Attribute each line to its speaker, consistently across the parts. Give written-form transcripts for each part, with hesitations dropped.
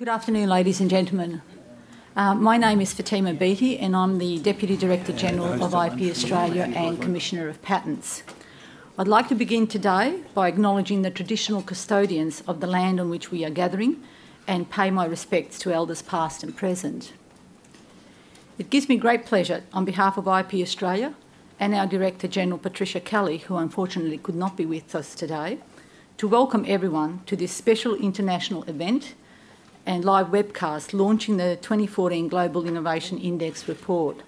Speaker 1: Good afternoon, ladies and gentlemen. My name is Futhi and I'm the Deputy Director General of WIPO Australia and Commissioner of Patents. I'd like to begin today by acknowledging the traditional custodians of the land on which we are gathering and pay my respects to elders past and present. It gives me great pleasure on behalf of WIPO Australia and our Director General Patricia Kelly, who unfortunately could not be with us today, to welcome everyone to this special international event and live webcast launching the 2014 Global Innovation Index report.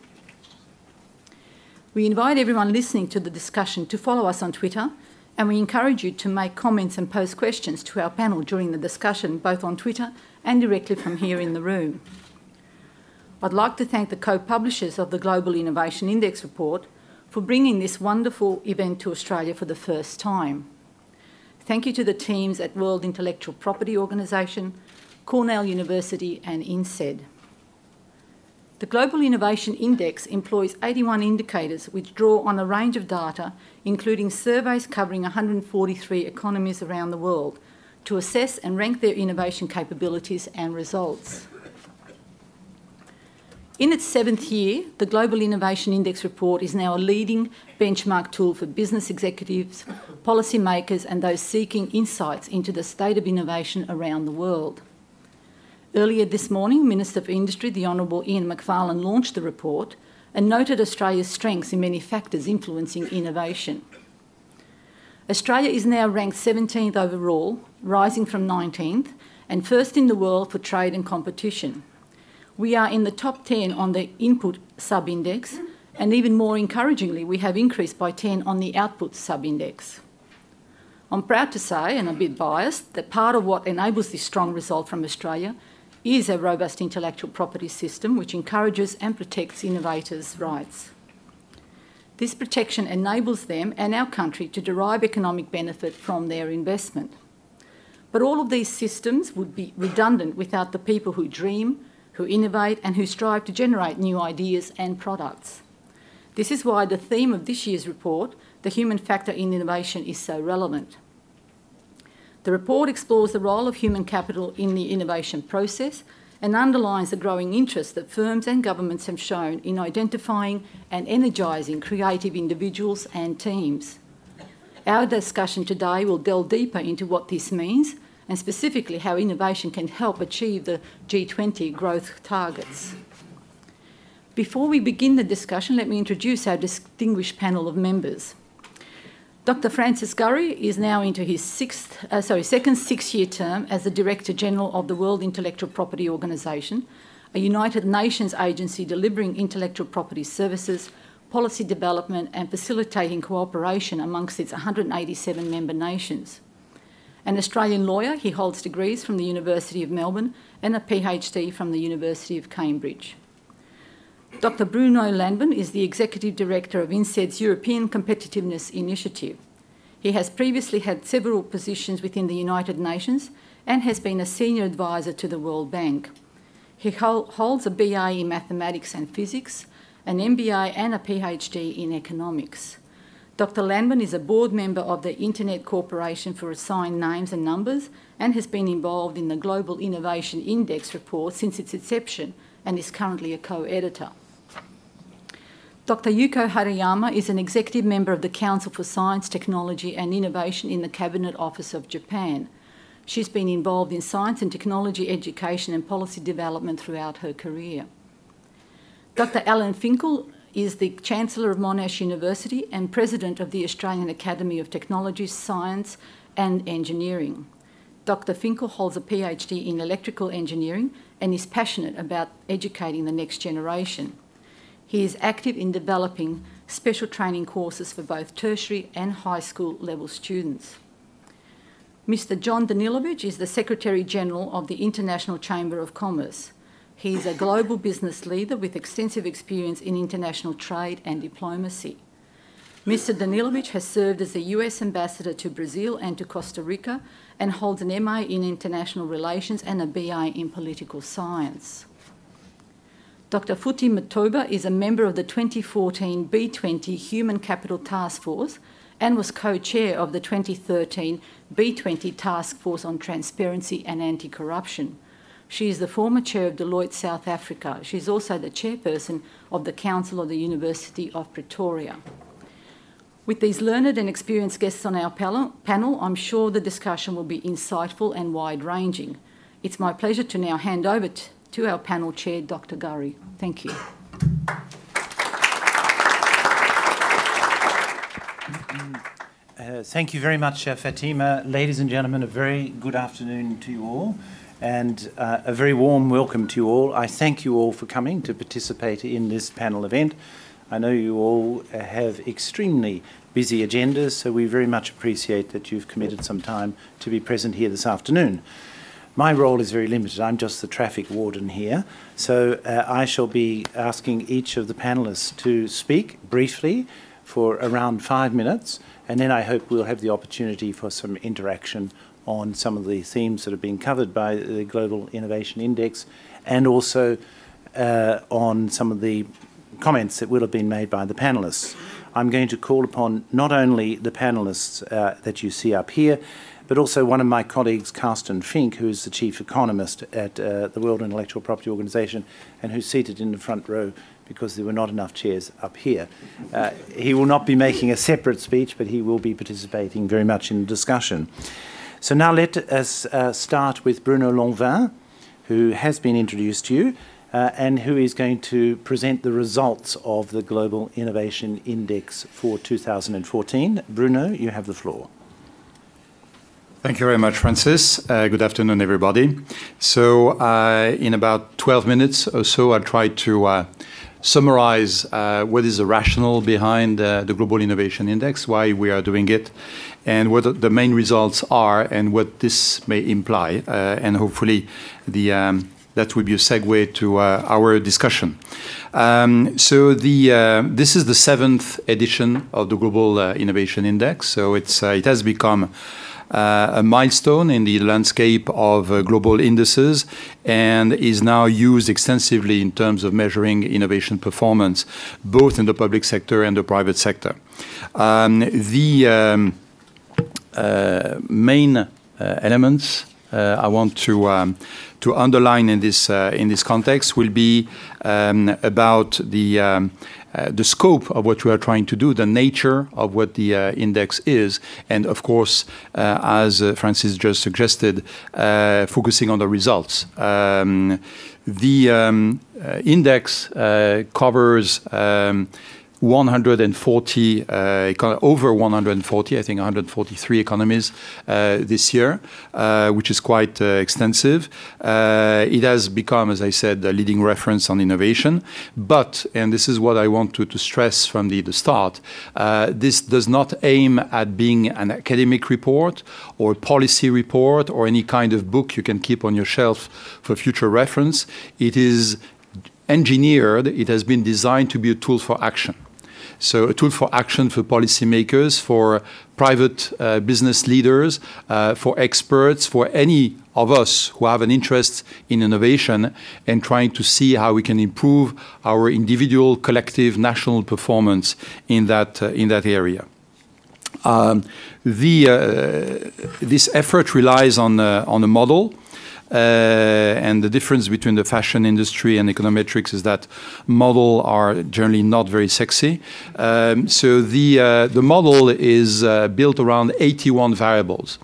Speaker 1: We invite everyone listening to the discussion to follow us on Twitter, and we encourage you to make comments and pose questions to our panel during the discussion, both on Twitter and directly from here in the room. I'd like to thank the co-publishers of the Global Innovation Index report for bringing this wonderful event to Australia for the first time. Thank you to the teams at World Intellectual Property Organisation, Cornell University and INSEAD. The Global Innovation Index employs 81 indicators which draw on a range of data, including surveys covering 143 economies around the world, to assess and rank their innovation capabilities and results. In its 7th year, the Global Innovation Index report is now a leading benchmark tool for business executives, policymakers and those seeking insights into the state of innovation around the world. Earlier this morning, Minister for Industry, the Honourable Ian Macfarlane, launched the report and noted Australia's strengths in many factors influencing innovation. Australia is now ranked 17th overall, rising from 19th, and first in the world for trade and competition. We are in the top 10 on the input sub-index, and even more encouragingly, we have increased by 10 on the output sub-index. I'm proud to say, and a bit biased, that part of what enables this strong result from Australia is a robust intellectual property system which encourages and protects innovators' rights. This protection enables them and our country to derive economic benefit from their investment. But all of these systems would be redundant without the people who dream, who innovate and who strive to generate new ideas and products. This is why the theme of this year's report, the human factor in innovation, is so relevant. The report explores the role of human capital in the innovation process and underlines the growing interest that firms and governments have shown in identifying and energising creative individuals and teams. Our discussion today will delve deeper into what this means and specifically how innovation can help achieve the G20 growth targets. Before we begin the discussion, let me introduce our distinguished panel of members. Dr. Francis Gurry is now into his second six-year term as the Director General of the World Intellectual Property Organisation, a United Nations agency delivering intellectual property services, policy development and facilitating cooperation amongst its 187 member nations. An Australian lawyer, he holds degrees from the University of Melbourne and a PhD from the University of Cambridge. Dr. Bruno Lanvin is the Executive Director of INSEAD's European Competitiveness Initiative. He has previously had several positions within the United Nations and has been a Senior Advisor to the World Bank. He holds a BA in Mathematics and Physics, an MBA and a PhD in Economics. Dr. Lanvin is a board member of the Internet Corporation for Assigned Names and Numbers and has been involved in the Global Innovation Index report since its inception and is currently a co-editor. Dr. Yuko Harayama is an executive member of the Council for Science, Technology and Innovation in the Cabinet Office of Japan. She's been involved in science and technology education and policy development throughout her career. Dr. Alan Finkel is the Chancellor of Monash University and President of the Australian Academy of Technology, Science and Engineering. Dr. Finkel holds a PhD in electrical engineering and is passionate about educating the next generation. He is active in developing special training courses for both tertiary and high school level students. Mr. John Danilovich is the Secretary General of the International Chamber of Commerce. He is a global business leader with extensive experience in international trade and diplomacy. Mr. Danilovich has served as the US Ambassador to Brazil and to Costa Rica and holds an MA in International Relations and a BA in Political Science. Dr. Futhi Mtoba is a member of the 2014 B20 Human Capital Task Force and was co-chair of the 2013 B20 Task Force on Transparency and Anti-Corruption. She is the former chair of Deloitte South Africa. She is also the chairperson of the Council of the University of Pretoria. With these learned and experienced guests on our panel, I'm sure the discussion will be insightful and wide-ranging. It's my pleasure to now hand over to our panel chair, Dr. Gurry. Thank you.
Speaker 2: Thank you very much, Fatima. Ladies and gentlemen, a very good afternoon to you all, and a very warm welcome to you all. I thank you all for coming to participate in this panel event. I know you all have extremely busy agendas, so we very much appreciate that you've committed some time to be present here this afternoon. My role is very limited. I'm just the traffic warden here, so I shall be asking each of the panellists to speak briefly for around 5 minutes, and then I hope we'll have the opportunity for some interaction on some of the themes that have been covered by the Global Innovation Index, and also on some of the comments that will have been made by the panellists. I'm going to call upon not only the panellists that you see up here, but also one of my colleagues, Alan Finkel, who is the chief economist at the World Intellectual Property Organization, and who's seated in the front row because there were not enough chairs up here. He will not be making a separate speech, but he will be participating very much in the discussion. So now let us start with Bruno Lanvin, who has been introduced to you, and who is going to present the results of the Global Innovation Index for 2014. Bruno, you have the floor.
Speaker 3: Thank you very much, Francis. Good afternoon, everybody. So in about 12 minutes or so, I'll try to summarize what is the rationale behind the Global Innovation Index, why we are doing it, and what the main results are, and what this may imply, and hopefully that will be a segue to our discussion. So this is the 7th edition of the Global Innovation Index. So it has become a milestone in the landscape of global indices, and is now used extensively in terms of measuring innovation performance, both in the public sector and the private sector. The main elements I want to underline in this context will be about the scope of what we are trying to do, the nature of what the index is, and of course, as Francis just suggested, focusing on the results. The index covers 140, over 140, I think 143 economies this year, which is quite extensive. It has become, as I said, a leading reference on innovation. But, and this is what I want to stress from the start, this does not aim at being an academic report or a policy report or any kind of book you can keep on your shelf for future reference. It is engineered, it has been designed to be a tool for action. So a tool for action for policymakers, for private business leaders, for experts, for any of us who have an interest in innovation and trying to see how we can improve our individual, collective, national performance in that area. This effort relies on a model. And the difference between the fashion industry and econometrics is that models are generally not very sexy. So the model is built around 81 variables,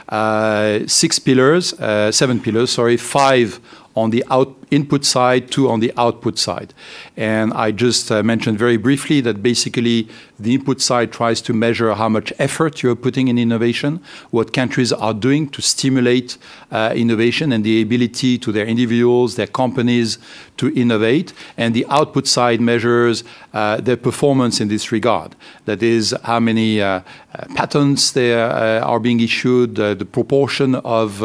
Speaker 3: 7 pillars, sorry, 5 on the input side, 2 on the output side. And I just mentioned very briefly that basically the input side tries to measure how much effort you're putting in innovation, what countries are doing to stimulate innovation and the ability to their individuals, their companies to innovate. And the output side measures their performance in this regard. That is how many patents there are being issued, the proportion of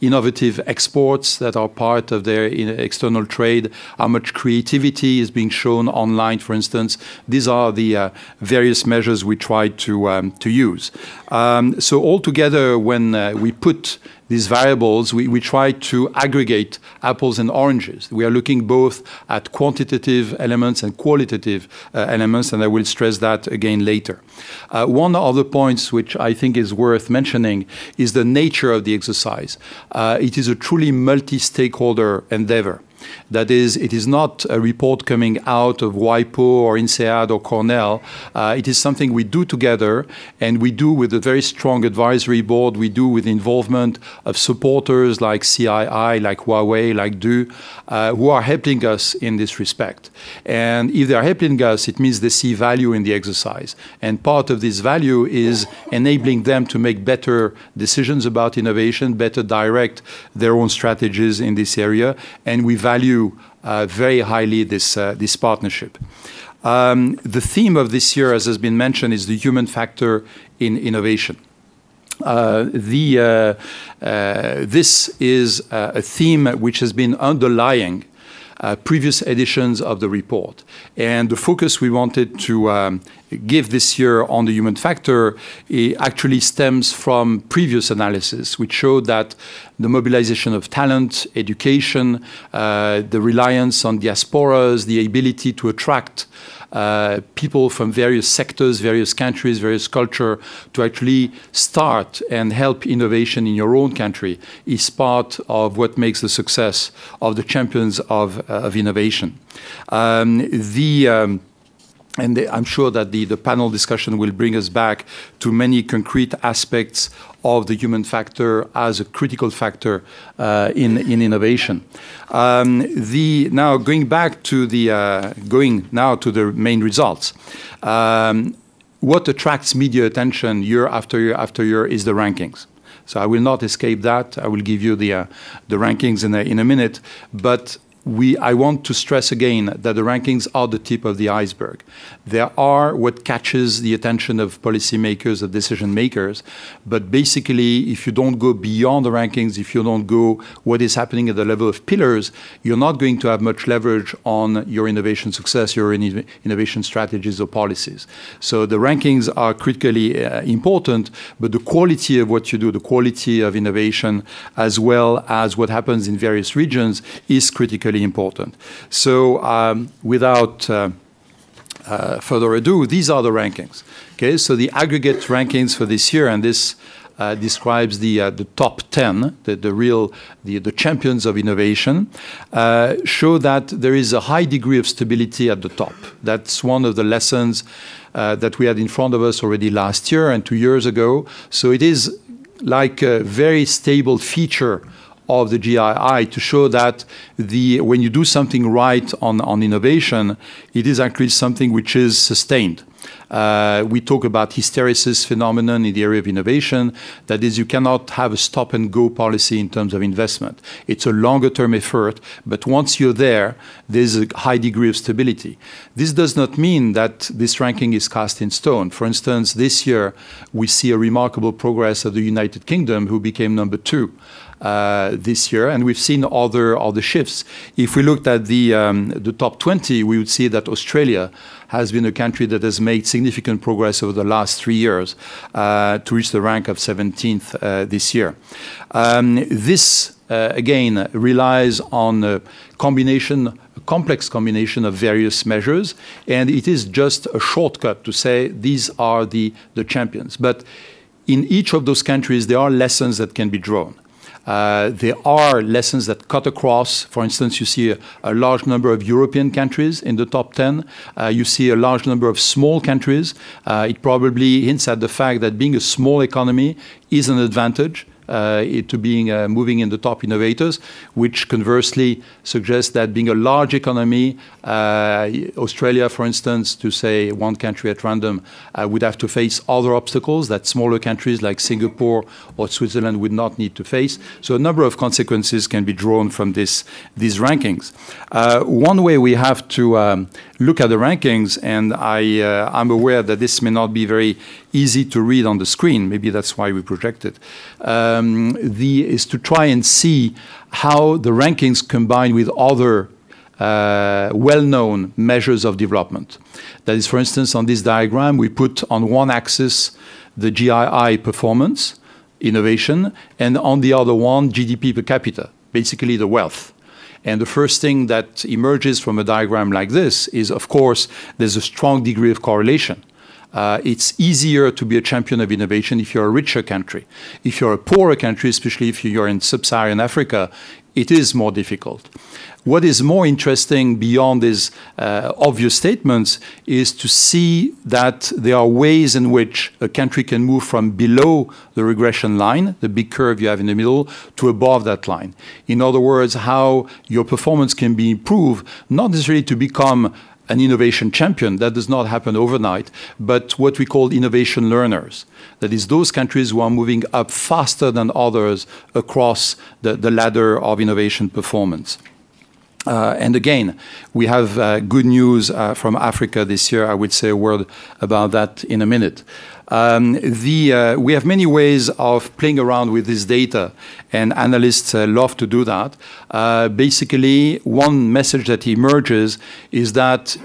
Speaker 3: innovative exports that are part of their external trade, how much creativity is being shown online, for instance. These are the various measures we try to use. So altogether, when we put these variables, we try to aggregate apples and oranges. We are looking both at quantitative elements and qualitative elements, and I will stress that again later. One of the points which I think is worth mentioning is the nature of the exercise. It is a truly multi-stakeholder endeavor. That is, it is not a report coming out of WIPO or INSEAD or Cornell. It is something we do together, and we do with a very strong advisory board. We do with involvement of supporters like CII, like Huawei, like DU, who are helping us in this respect. And if they are helping us, it means they see value in the exercise. And part of this value is enabling them to make better decisions about innovation, better direct their own strategies in this area. And we value very highly this partnership. The theme of this year, as has been mentioned, is the human factor in innovation. This is a theme which has been underlying previous editions of the report. And the focus we wanted to give this year on the human factor actually stems from previous analysis, which showed that the mobilization of talent, education, the reliance on diasporas, the ability to attract people from various sectors, various countries, various culture to actually start and help innovation in your own country is part of what makes the success of the champions of innovation. And I'm sure that the panel discussion will bring us back to many concrete aspects of the human factor as a critical factor in innovation. Now going back to the main results. What attracts media attention year after year after year is the rankings. So I will not escape that. I will give you the rankings in a minute, but I want to stress again that the rankings are the tip of the iceberg. They are what catches the attention of policymakers, of decision makers. But basically, if you don't go beyond the rankings, if you don't go what is happening at the level of pillars, you're not going to have much leverage on your innovation success, your innovation strategies or policies. So the rankings are critically important, but the quality of what you do, the quality of innovation, as well as what happens in various regions is critically important. So without further ado, these are the rankings. Okay, so the aggregate rankings for this year, and this describes the top 10, the champions of innovation, show that there is a high degree of stability at the top. That's one of the lessons that we had in front of us already last year and 2 years ago. So it is like a very stable feature of the GII to show that when you do something right on innovation, it is actually something which is sustained. We talk about hysteresis phenomenon in the area of innovation. That is, you cannot have a stop-and-go policy in terms of investment. It's a longer-term effort, but once you're there, there's a high degree of stability. This does not mean that this ranking is cast in stone. For instance, this year, we see a remarkable progress of the United Kingdom, who became number 2. This year, and we've seen other shifts. If we looked at the top 20, we would see that Australia has been a country that has made significant progress over the last 3 years to reach the rank of 17th this year. This, again, relies on a complex combination of various measures, and it is just a shortcut to say these are the champions. But in each of those countries, there are lessons that can be drawn. There are lessons that cut across. For instance, you see a large number of European countries in the top 10. You see a large number of small countries. It probably hints at the fact that being a small economy is an advantage to being moving in the top innovators, which conversely suggests that being a large economy, Australia, for instance, to say one country at random, would have to face other obstacles that smaller countries like Singapore or Switzerland would not need to face. So a number of consequences can be drawn from these rankings. One way we have to look at the rankings, and I'm aware that this may not be very easy to read on the screen, maybe that's why we project it, is to try and see how the rankings combine with other well-known measures of development. That is, for instance, on this diagram, we put on one axis the GII performance, innovation, and on the other one, GDP per capita, basically the wealth. And the first thing that emerges from a diagram like this is, of course, there's a strong degree of correlation. It's easier to be a champion of innovation if you're a richer country. If you're a poorer country, especially if you're in sub-Saharan Africa, it is more difficult. What is more interesting beyond these obvious statements is to see that there are ways in which a country can move from below the regression line, the big curve you have in the middle, to above that line. In other words, how your performance can be improved, not necessarily to become an innovation champion. That does not happen overnight, but what we call innovation learners. That is, those countries who are moving up faster than others across the ladder of innovation performance. And again, we have good news from Africa this year. I would say a word about that in a minute. We have many ways of playing around with this data, and analysts love to do that. Basically, one message that emerges is that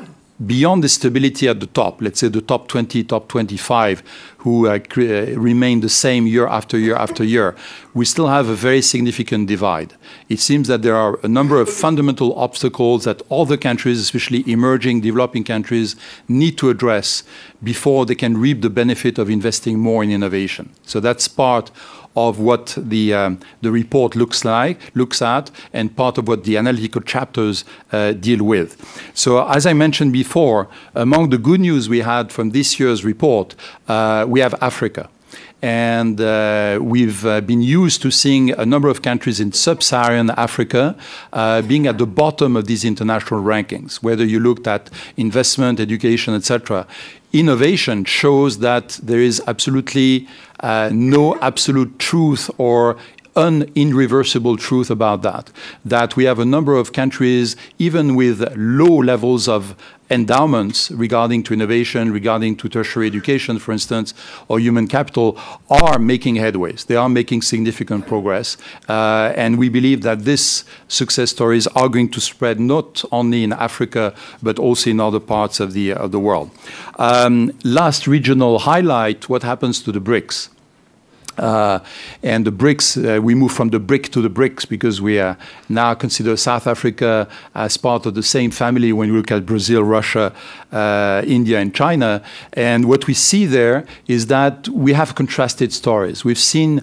Speaker 3: beyond the stability at the top, let's say the top 20, top 25, who remain the same year after year after year, we still have a very significant divide. It seems that there are a number of fundamental obstacles that all the countries, especially emerging, developing countries, need to address before they can reap the benefit of investing more in innovation. So that's part of what the report looks at, and part of what the analytical chapters deal with. So as I mentioned before, among the good news we had from this year's report, we have Africa. And we've been used to seeing a number of countries in sub-Saharan Africa being at the bottom of these international rankings, whether you looked at investment, education, etc. Innovation shows that there is absolutely no absolute truth or irreversible truth about that. That we have a number of countries, even with low levels of endowments regarding to innovation, regarding to tertiary education, for instance, or human capital, are making headways. They are making significant progress. And we believe that these success stories are going to spread not only in Africa, but also in other parts of the world. Last regional highlight, what happens to the BRICS? And the BRICS, we move from the BRIC to the BRICS because we now consider South Africa as part of the same family when we look at Brazil, Russia, India, and China. And what we see there is that we have contrasted stories. We've seen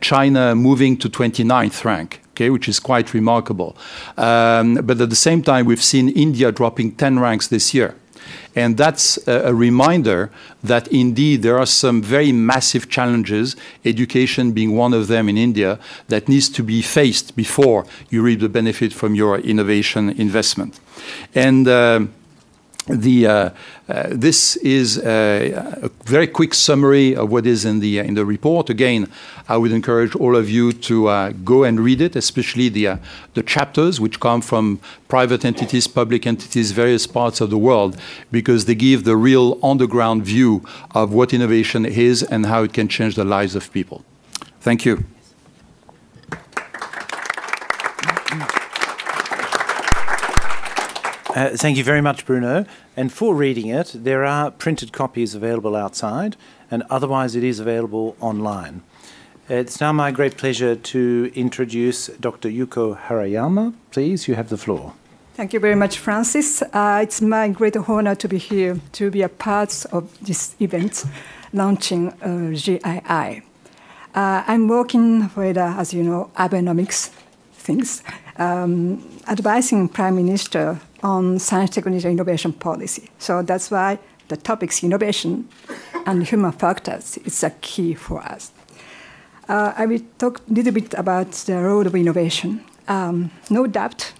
Speaker 3: China moving to 29th rank. Okay, which is quite remarkable. But at the same time, we've seen India dropping 10 ranks this year. And that's a reminder that indeed there are some very massive challenges, education being one of them in India, that needs to be faced before you reap the benefit from your innovation investment. And this is a very quick summary of what is in the report. Again, I would encourage all of you to go and read it, especially the chapters which come from private entities, public entities, various parts of the world, because they give the real on-the-ground view of what innovation is and how it can change the lives of people. Thank you.
Speaker 2: Thank you very much, Bruno. And for reading it, there are printed copies available outside, and otherwise it is available online. It's now my great pleasure to introduce Dr. Yuko Harayama. Please, you have the floor.
Speaker 4: Thank you very much, Francis. It's my great honor to be here, to be a part of this event, launching GII. I'm working with, as you know, Abenomics things, advising Prime Minister on science, technology, and innovation policy. So that's why the topics innovation and human factors is a key for us. I will talk a little bit about the role of innovation. No doubt,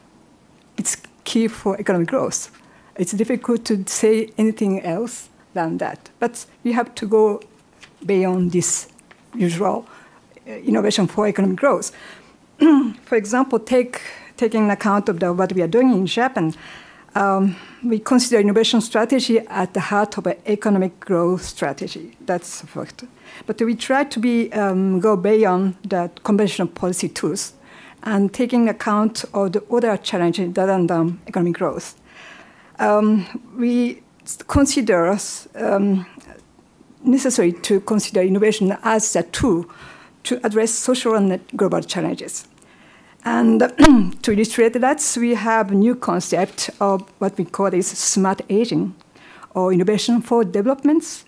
Speaker 4: it's key for economic growth. It's difficult to say anything else than that. But we have to go beyond this usual innovation for economic growth. For example, taking account of what we are doing in Japan, we consider innovation strategy at the heart of an economic growth strategy. That's a fact. But we try to go beyond the conventional policy tools and taking account of the other challenges other than economic growth. We consider necessary to consider innovation as a tool to address social and global challenges. And to illustrate that, we have a new concept of what we call is smart aging, or innovation for developments.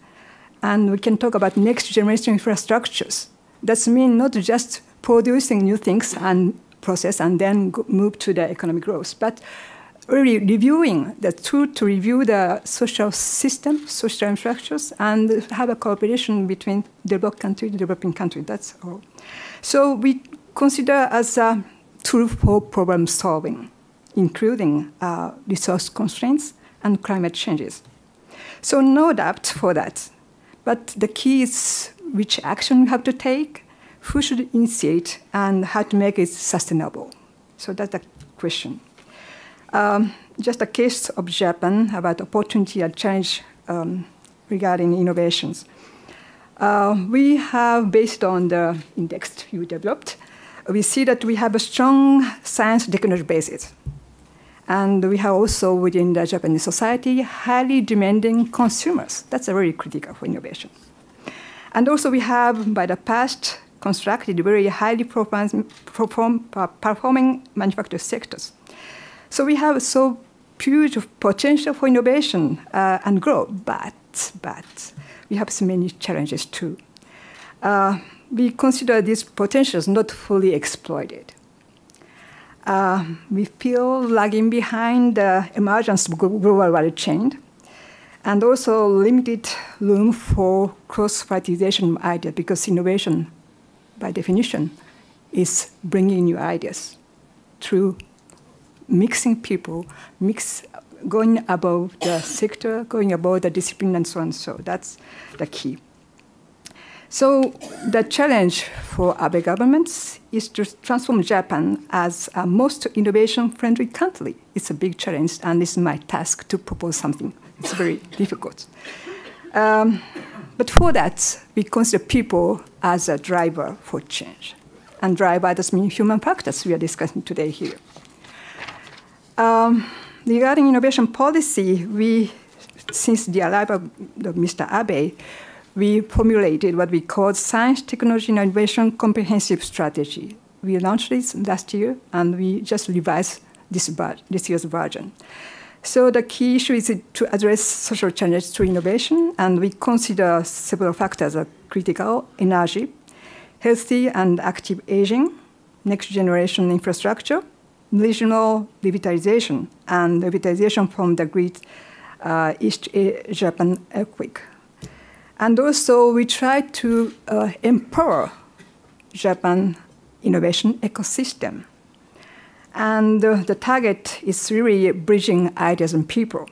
Speaker 4: And we can talk about next generation infrastructures. That means not just producing new things and process and then move to the economic growth, but really reviewing the tool to review the social system, social infrastructures, and have a cooperation between developed country, developing country. That's all. So we consider as a tool for problem solving, including resource constraints and climate changes. So no doubt for that. But the key is which action we have to take, who should initiate, and how to make it sustainable. So that's the question. Just a case of Japan about opportunity and challenge regarding innovations. We have, based on the index you developed, we see that we have a strong science technology basis. And we have also, within the Japanese society, highly demanding consumers. That's very critical for innovation. And also we have, by the past, constructed very highly performing manufacturing sectors. So we have so huge potential for innovation and growth, but we have so many challenges too. We consider these potentials not fully exploited. We feel lagging behind the emergence of global value chain, and also limited room for cross-fertilization of ideas, because innovation, by definition, is bringing new ideas through mixing people, going above the sector, going above the discipline, and so on. So that's the key. So the challenge for Abe governments is to transform Japan as a most innovation-friendly country. It's a big challenge, and it's my task to propose something. It's very difficult. But for that, we consider people as a driver for change. And driver does mean human factors we are discussing today here. Regarding innovation policy, since the arrival of Mr. Abe, we formulated what we called Science, Technology, and Innovation Comprehensive Strategy. We launched this last year, and we just revised this year's version. So the key issue is to address social challenges through innovation, and we consider several factors as critical: energy, healthy and active aging, next generation infrastructure, regional revitalization, and revitalization from the Great East Japan earthquake. And also, we try to empower Japan innovation ecosystem. And the target is really bridging ideas and people,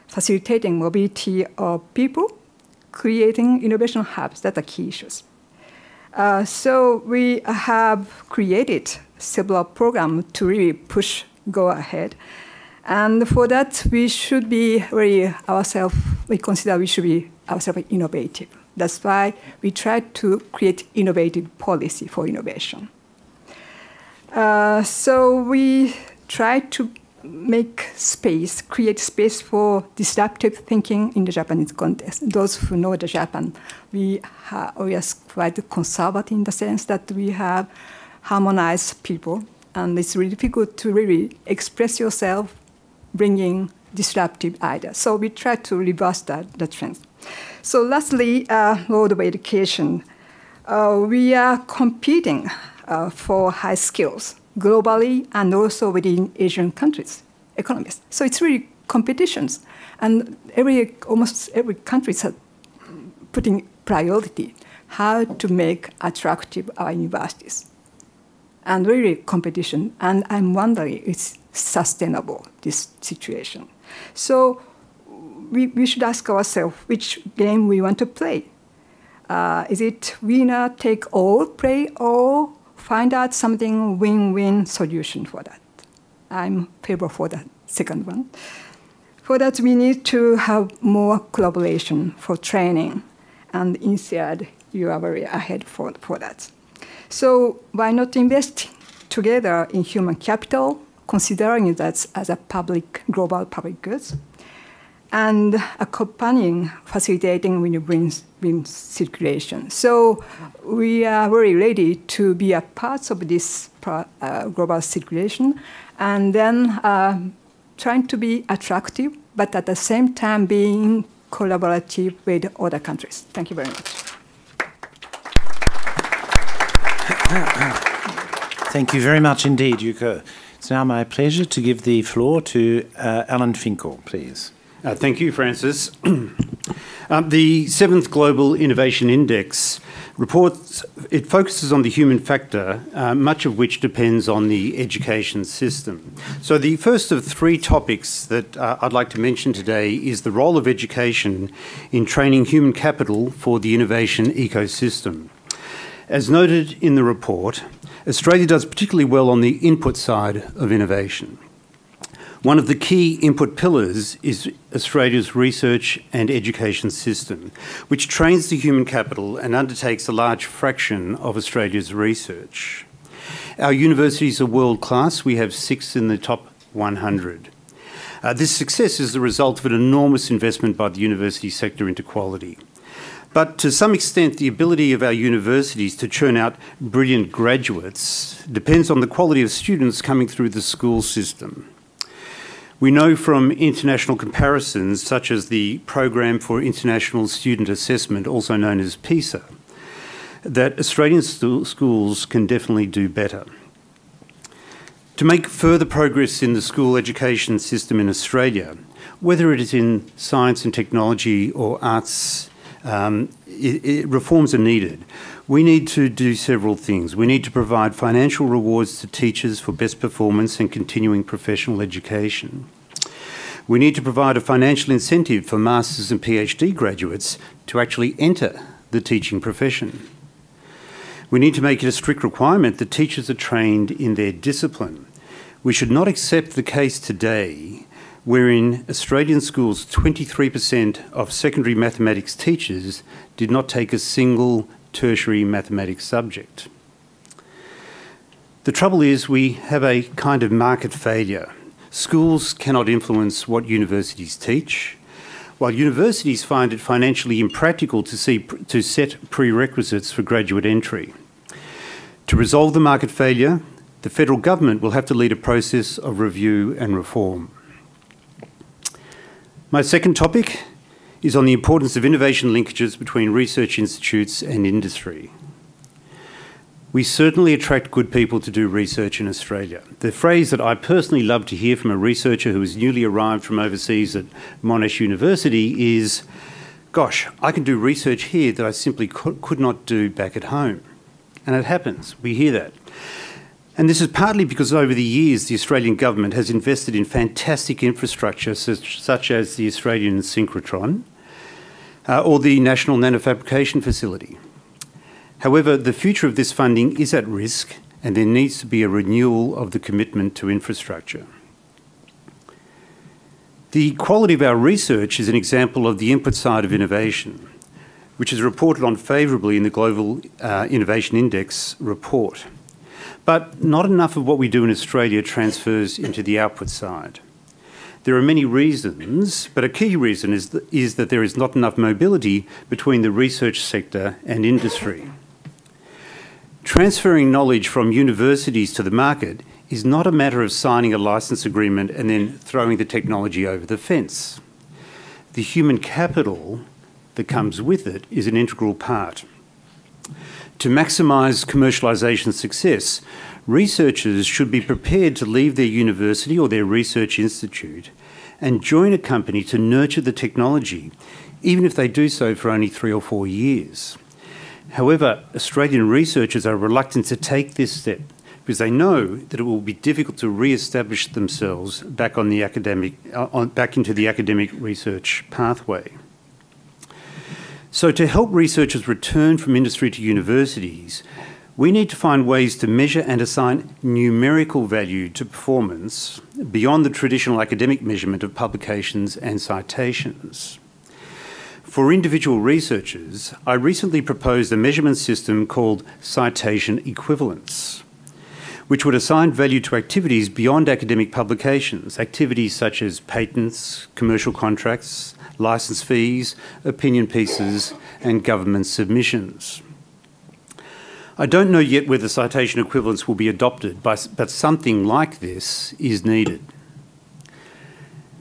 Speaker 4: facilitating mobility of people, creating innovation hubs. That's the key issues. So we have created several programs to really go ahead. And for that, we should be really ourselves, we consider we should be ourselves innovative. That's why we try to create innovative policy for innovation. So we try to create space for disruptive thinking in the Japanese context. Those who know the Japan, we are quite conservative in the sense that we have harmonized people, and it's really difficult to really express yourself, bringing disruptive ideas. So we try to reverse the trend. So lastly, road of education. We are competing for high skills globally and also within Asian countries, economies. So it's really competitions. And almost every country is putting priority how to make attractive our universities. And really competition. And I'm wondering if it's sustainable, this situation. So we should ask ourselves which game we want to play. Is it winner take all play, or find out something win-win solution for that? I'm favor for the second one. For that, we need to have more collaboration for training, and INSEAD, you are very ahead for that. So why not invest together in human capital, considering that as a global public goods? and accompanying, facilitating win-win circulation. So we are very ready to be a part of this global circulation, and then trying to be attractive, but at the same time being collaborative with other countries. Thank you very much.
Speaker 2: Thank you very much indeed, Yuko. It's now my pleasure to give the floor to Alan Finkel, please.
Speaker 5: Thank you, Francis. The 7th Global Innovation Index reports, it focuses on the human factor, much of which depends on the education system. So the first of 3 topics that I'd like to mention today is the role of education in training human capital for the innovation ecosystem. As noted in the report, Australia does particularly well on the input side of innovation. One of the key input pillars is Australia's research and education system, which trains the human capital and undertakes a large fraction of Australia's research. Our universities are world-class. We have 6 in the top 100. This success is the result of an enormous investment by the university sector into quality. But to some extent, the ability of our universities to churn out brilliant graduates depends on the quality of students coming through the school system. We know from international comparisons, such as the Program for International Student Assessment, also known as PISA, that Australian schools can definitely do better. To make further progress in the school education system in Australia, whether it is in science and technology or arts, reforms are needed. We need to do several things. We need to provide financial rewards to teachers for best performance and continuing professional education. We need to provide a financial incentive for Masters and PhD graduates to actually enter the teaching profession. We need to make it a strict requirement that teachers are trained in their discipline. We should not accept the case today wherein Australian schools, 23% of secondary mathematics teachers did not take a single tertiary mathematics subject. The trouble is we have a kind of market failure. Schools cannot influence what universities teach, while universities find it financially impractical to set prerequisites for graduate entry. To resolve the market failure, the federal government will have to lead a process of review and reform. My second topic is on the importance of innovation linkages between research institutes and industry. We certainly attract good people to do research in Australia. The phrase that I personally love to hear from a researcher who has newly arrived from overseas at Monash University is, gosh, I can do research here that I simply could not do back at home. And it happens, we hear that. And this is partly because over the years the Australian government has invested in fantastic infrastructure such as the Australian synchrotron or the National Nanofabrication Facility. However, the future of this funding is at risk and there needs to be a renewal of the commitment to infrastructure. The quality of our research is an example of the input side of innovation, which is reported on favourably in the Global Innovation Index report. But not enough of what we do in Australia transfers into the output side. There are many reasons, but a key reason is that there is not enough mobility between the research sector and industry. Transferring knowledge from universities to the market is not a matter of signing a license agreement and then throwing the technology over the fence. The human capital that comes with it is an integral part. To maximise commercialisation success, researchers should be prepared to leave their university or their research institute and join a company to nurture the technology, even if they do so for only 3 or 4 years. However, Australian researchers are reluctant to take this step because they know that it will be difficult to re-establish themselves back into the academic research pathway. So to help researchers return from industry to universities, we need to find ways to measure and assign numerical value to performance beyond the traditional academic measurement of publications and citations. For individual researchers, I recently proposed a measurement system called citation equivalence. which would assign value to activities beyond academic publications, activities such as patents, commercial contracts, licence fees, opinion pieces, and government submissions. I don't know yet whether citation equivalence will be adopted, but something like this is needed.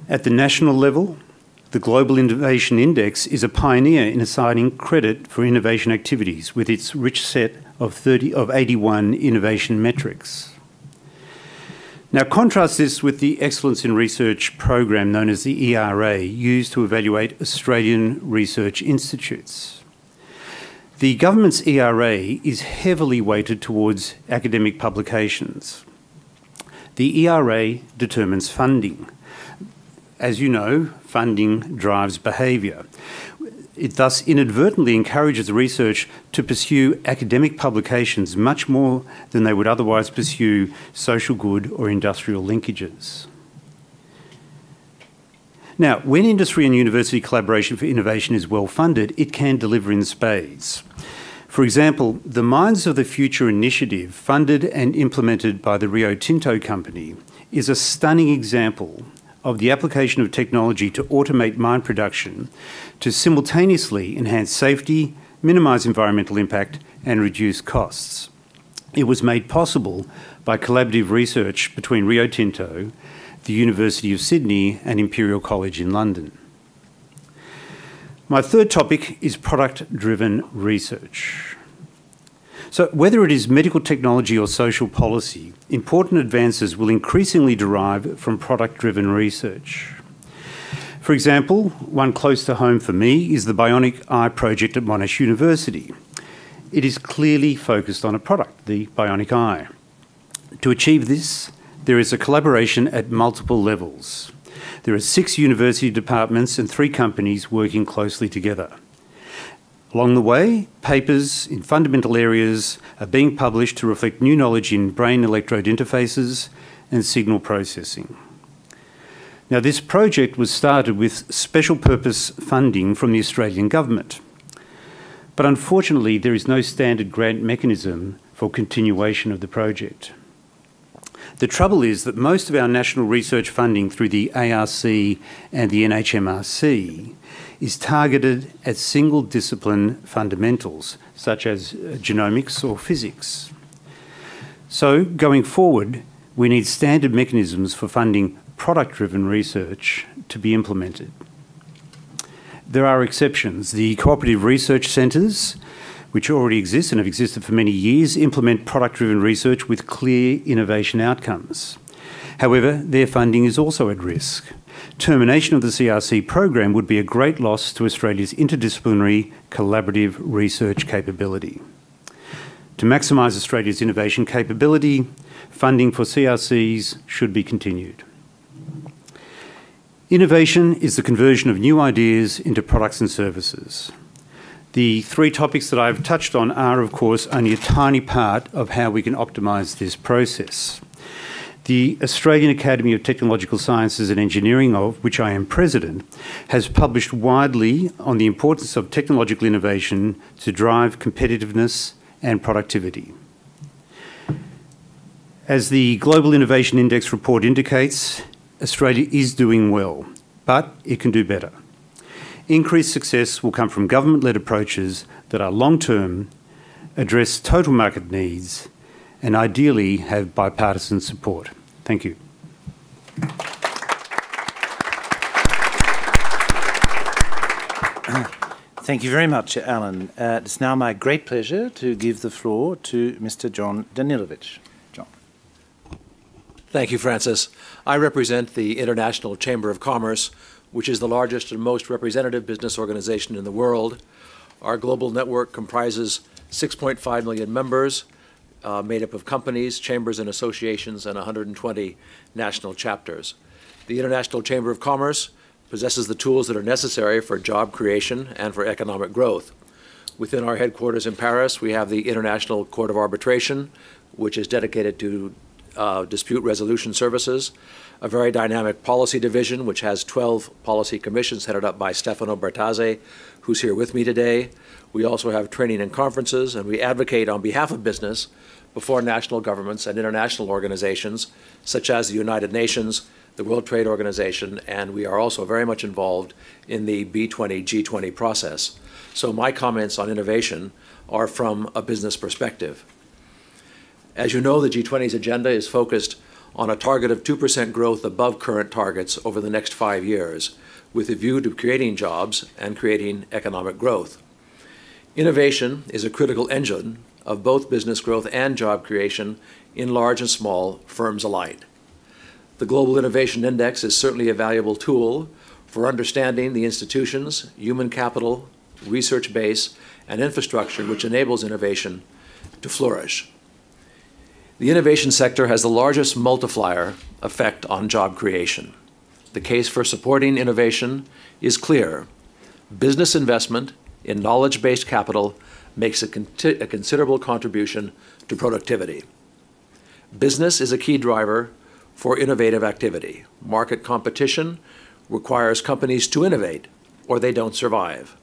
Speaker 5: At the national level, the Global Innovation Index is a pioneer in assigning credit for innovation activities with its rich set of 81 innovation metrics. Now contrast this with the Excellence in Research program known as the ERA, used to evaluate Australian research institutes. The government's ERA is heavily weighted towards academic publications. The ERA determines funding. As you know, funding drives behaviour. It thus inadvertently encourages research to pursue academic publications much more than they would otherwise pursue social good or industrial linkages. Now, when industry and university collaboration for innovation is well funded, it can deliver in spades. For example, the Minds of the Future initiative, funded and implemented by the Rio Tinto company, is a stunning example of the application of technology to automate mine production to simultaneously enhance safety, minimise environmental impact and reduce costs. It was made possible by collaborative research between Rio Tinto, the University of Sydney and Imperial College in London. My third topic is product-driven research. So whether it is medical technology or social policy, important advances will increasingly derive from product-driven research. For example, one close to home for me is the Bionic Eye project at Monash University. It is clearly focused on a product, the Bionic Eye. To achieve this, there is a collaboration at multiple levels. There are 6 university departments and 3 companies working closely together. Along the way, papers in fundamental areas are being published to reflect new knowledge in brain electrode interfaces and signal processing. Now, this project was started with special purpose funding from the Australian government. But unfortunately, there is no standard grant mechanism for continuation of the project. The trouble is that most of our national research funding through the ARC and the NHMRC is targeted at single discipline fundamentals, such as genomics or physics. So, going forward, we need standard mechanisms for funding product-driven research to be implemented. There are exceptions. The cooperative research centres, which already exist and have existed for many years, implement product-driven research with clear innovation outcomes. However, their funding is also at risk. Termination of the CRC program would be a great loss to Australia's interdisciplinary collaborative research capability. To maximise Australia's innovation capability, funding for CRCs should be continued. Innovation is the conversion of new ideas into products and services. The 3 topics that I've touched on are, of course, only a tiny part of how we can optimise this process. The Australian Academy of Technological Sciences and Engineering, of which I am president, has published widely on the importance of technological innovation to drive competitiveness and productivity. As the Global Innovation Index report indicates, Australia is doing well, but it can do better. Increased success will come from government-led approaches that are long-term, address total market needs, and ideally have bipartisan support. Thank you.
Speaker 2: Thank you very much, Alan. It's now my great pleasure to give the floor to Mr. John Danilovich. John.
Speaker 6: Thank you, Francis. I represent the International Chamber of Commerce, which is the largest and most representative business organization in the world. Our global network comprises 6.5 million members, made up of companies, chambers and associations, and 120 national chapters. The International Chamber of Commerce possesses the tools that are necessary for job creation and for economic growth. Within our headquarters in Paris, we have the International Court of Arbitration, which is dedicated to dispute resolution services, a very dynamic policy division, which has 12 policy commissions headed up by Stefano Bertazzi, who's here with me today. We also have training and conferences, and we advocate on behalf of business before national governments and international organizations such as the United Nations, the World Trade Organization, and we are also very much involved in the B20, G20 process. So my comments on innovation are from a business perspective. As you know, the G20's agenda is focused on a target of 2% growth above current targets over the next 5 years, with a view to creating jobs and creating economic growth. Innovation is a critical engine of both business growth and job creation in large and small firms alike. The Global Innovation Index is certainly a valuable tool for understanding the institutions, human capital, research base, and infrastructure which enables innovation to flourish. The innovation sector has the largest multiplier effect on job creation. The case for supporting innovation is clear. Business investment in knowledge-based capital makes a considerable contribution to productivity. Business is a key driver for innovative activity. Market competition requires companies to innovate, or they don't survive.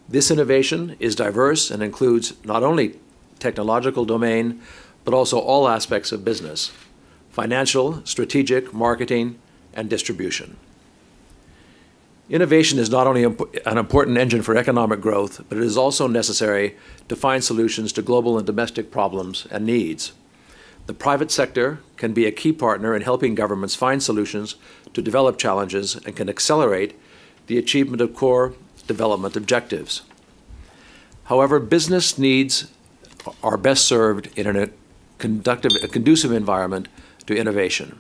Speaker 6: This innovation is diverse and includes not only technological domain, but also all aspects of business: financial, strategic, marketing, and distribution. Innovation is not only an important engine for economic growth, but it is also necessary to find solutions to global and domestic problems and needs. The private sector can be a key partner in helping governments find solutions to develop challenges and can accelerate the achievement of core development objectives. However, business needs are best served in a conducive environment to innovation.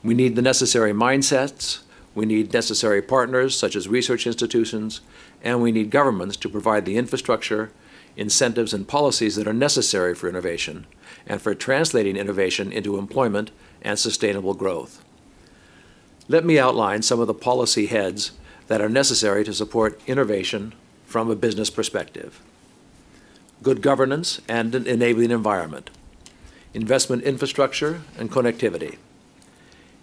Speaker 6: We need the necessary mindsets, we need necessary partners such as research institutions, and we need governments to provide the infrastructure, incentives, and policies that are necessary for innovation and for translating innovation into employment and sustainable growth. Let me outline some of the policy heads that are necessary to support innovation from a business perspective. Good governance and an enabling environment. Investment infrastructure and connectivity.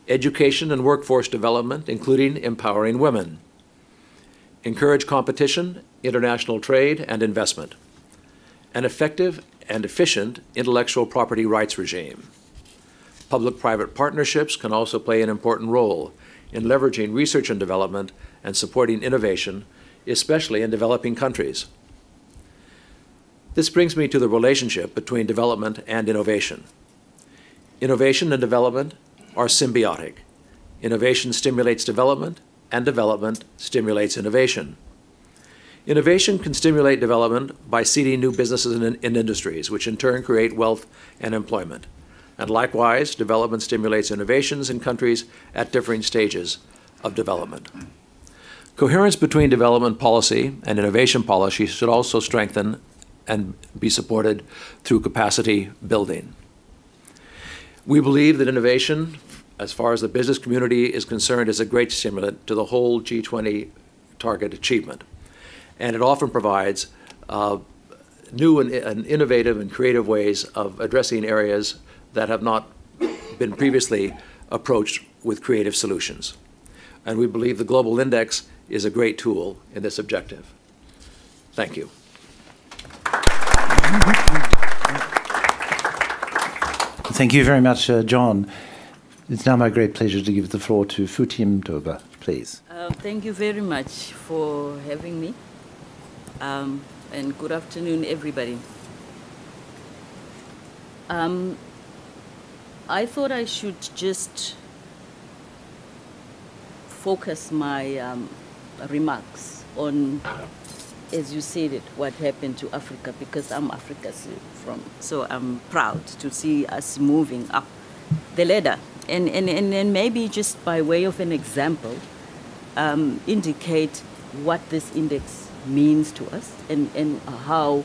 Speaker 6: Education and workforce development, including empowering women. Encourage competition, international trade, and investment. An effective and efficient intellectual property rights regime. Public-private partnerships can also play an important role in leveraging research and development and supporting innovation, especially in developing countries. This brings me to the relationship between development and innovation. Innovation and development are symbiotic. Innovation stimulates development, and development stimulates innovation. Innovation can stimulate development by seeding new businesses and industries, which in turn create wealth and employment. And likewise, development stimulates innovations in countries at differing stages of development. Coherence between development policy and innovation policy should also strengthen and be supported through capacity building. We believe that innovation, as far as the business community is concerned, is a great stimulant to the whole G20 target achievement. And it often provides new and innovative and creative ways of addressing areas that have not been previously approached with creative solutions. And we believe the Global Index is a great tool in this objective. Thank you.
Speaker 2: Thank you very much, John. It's now my great pleasure to give the floor to Futhi Mtoba, please.
Speaker 7: Thank you very much for having me. And good afternoon, everybody. I thought I should just focus my remarks on, as you said it, what happened to Africa, because I'm Africa's so I'm proud to see us moving up the ladder. And maybe just by way of an example, indicate what this index means to us and how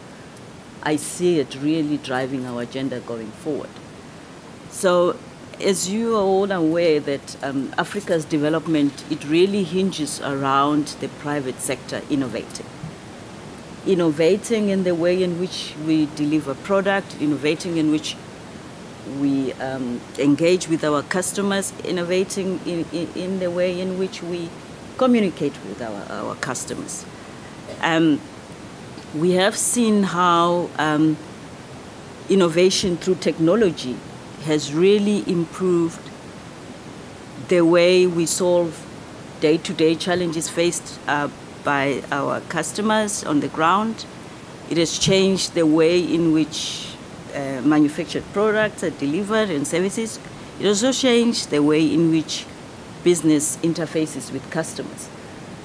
Speaker 7: I see it really driving our agenda going forward. So, as you are all aware that Africa's development, it really hinges around the private sector innovating. Innovating in the way in which we deliver product, innovating in which we engage with our customers, innovating in the way in which we communicate with our customers. We have seen how innovation through technology has really improved the way we solve day-to-day challenges faced by our customers on the ground. It has changed the way in which manufactured products are delivered and services. It also changed the way in which business interfaces with customers.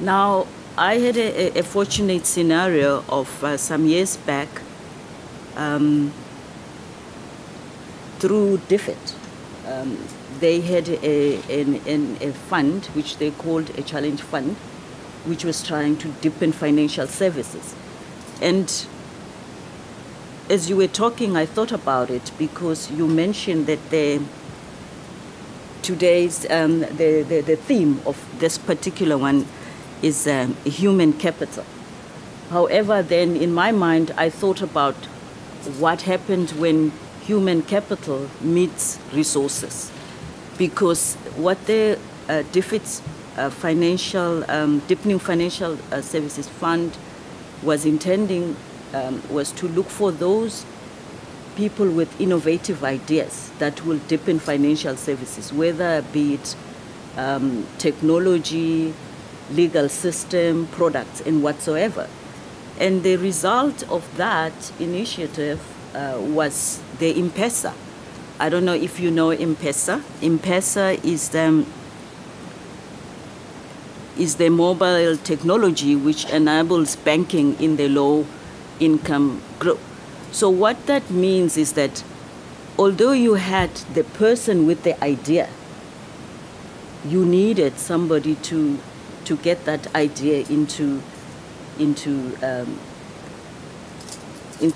Speaker 7: Now, I had a fortunate scenario of some years back through DFID. They had a fund, which they called a challenge fund, which was trying to deepen financial services. And as you were talking, I thought about it because you mentioned that today's the theme of this particular one is human capital. However, then in my mind, I thought about what happens when human capital meets resources, because what the DFID's Deepening Financial Services Fund was intending was to look for those people with innovative ideas that will deepen financial services, whether be it technology, legal system, products, and whatsoever. And the result of that initiative was the M-Pesa. I don't know if you know M-Pesa. M-Pesa is the mobile technology which enables banking in the low-income group. So what that means is that although you had the person with the idea, you needed somebody to get that idea into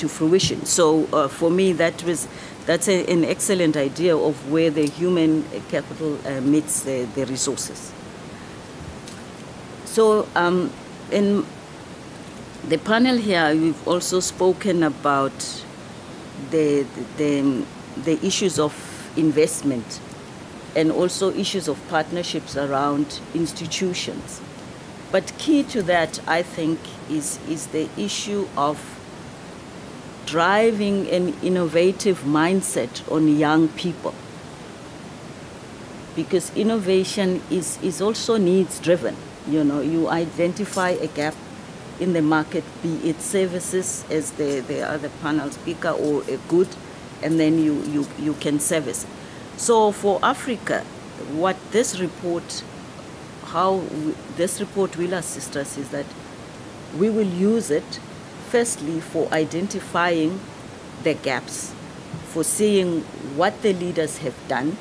Speaker 7: fruition. So for me, that's an excellent idea of where the human capital meets the resources. So in the panel here, we've also spoken about the issues of investment and also issues of partnerships around institutions. But key to that, I think, is the issue of driving an innovative mindset on young people. Because innovation is also needs-driven. You know, you identify a gap in the market, be it services, as the other panel speaker, or a good, and then you can service it. So for Africa, what this report, this report will assist us is that we will use it, firstly, for identifying the gaps, for seeing what the leaders have done,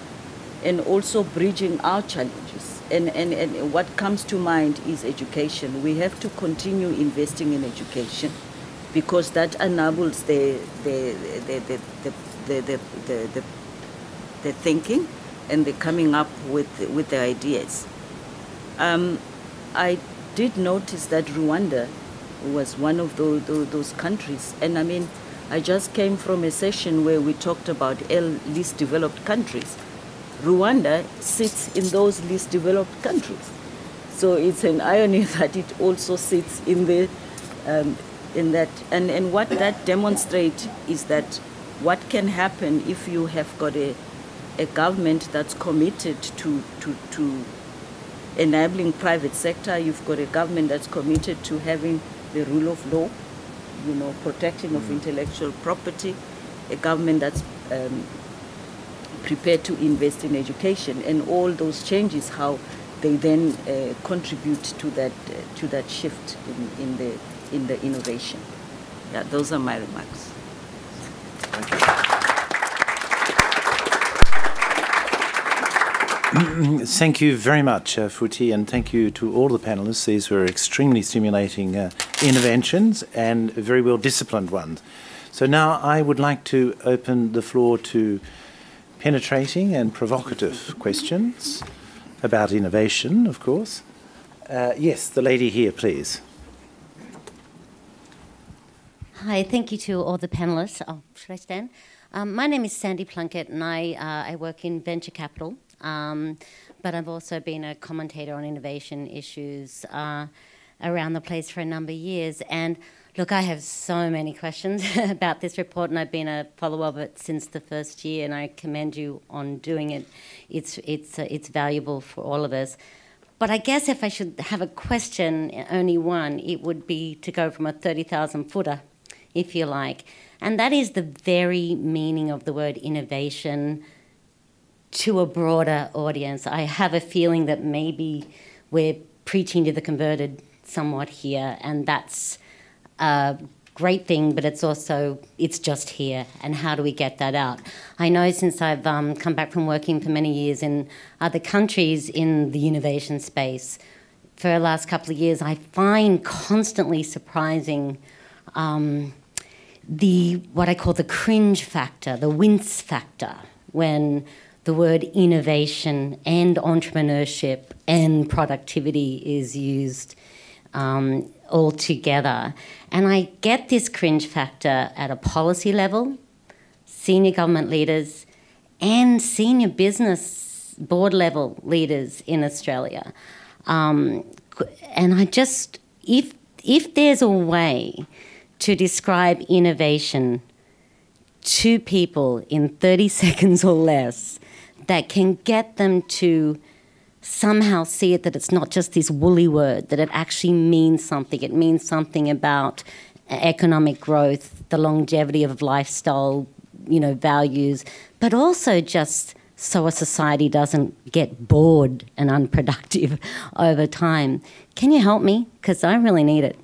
Speaker 7: and also bridging our challenges. And what comes to mind is education. We have to continue investing in education because that enables the thinking and the coming up with the ideas. I did notice that Rwanda was one of those countries, and I mean, I just came from a session where we talked about least developed countries. Rwanda sits in those least developed countries. So it's an irony that it also sits in that. And what that demonstrates is that what can happen if you have got a government that's committed to enabling private sector, you've got a government that's committed to having the rule of law, you know, protection of intellectual property, a government that's prepared to invest in education, and all those changes, how they then contribute to that shift in the innovation. Yeah, those are my remarks.
Speaker 2: Thank you. Thank you very much, Futhi, and thank you to all the panelists. These were extremely stimulating interventions and very well disciplined ones. So now I would like to open the floor to penetrating and provocative questions about innovation, of course. Yes, the lady here, please.
Speaker 8: Hi, thank you to all the panelists. Oh, should I stand? My name is Sandy Plunkett, and I work in venture capital, but I've also been a commentator on innovation issues around the place for a number of years. And Look, I have so many questions about this report, and I've been a follower of it since the first year, and I commend you on doing it. It's valuable for all of us. But I guess if I should have a question, only one, it would be to go from a 30,000 footer, if you like. And that is the very meaning of the word innovation to a broader audience. I have a feeling that maybe we're preaching to the converted somewhat here, and that's a great thing, but it's just here, and how do we get that out? I know since I've come back from working for many years in other countries in the innovation space, for the last couple of years, I find constantly surprising what I call the cringe factor, the wince factor, when the word innovation and entrepreneurship and productivity is used all together. And I get this cringe factor at a policy level, senior government leaders, and senior business board level leaders in Australia. And I just, if there's a way to describe innovation to people in 30 seconds or less that can get them to somehow see it, that it's not just this woolly word, that it actually means something. It means something about economic growth, the longevity of lifestyle, values, but also just so a society doesn't get bored and unproductive over time. Can you help me? Because I really need it.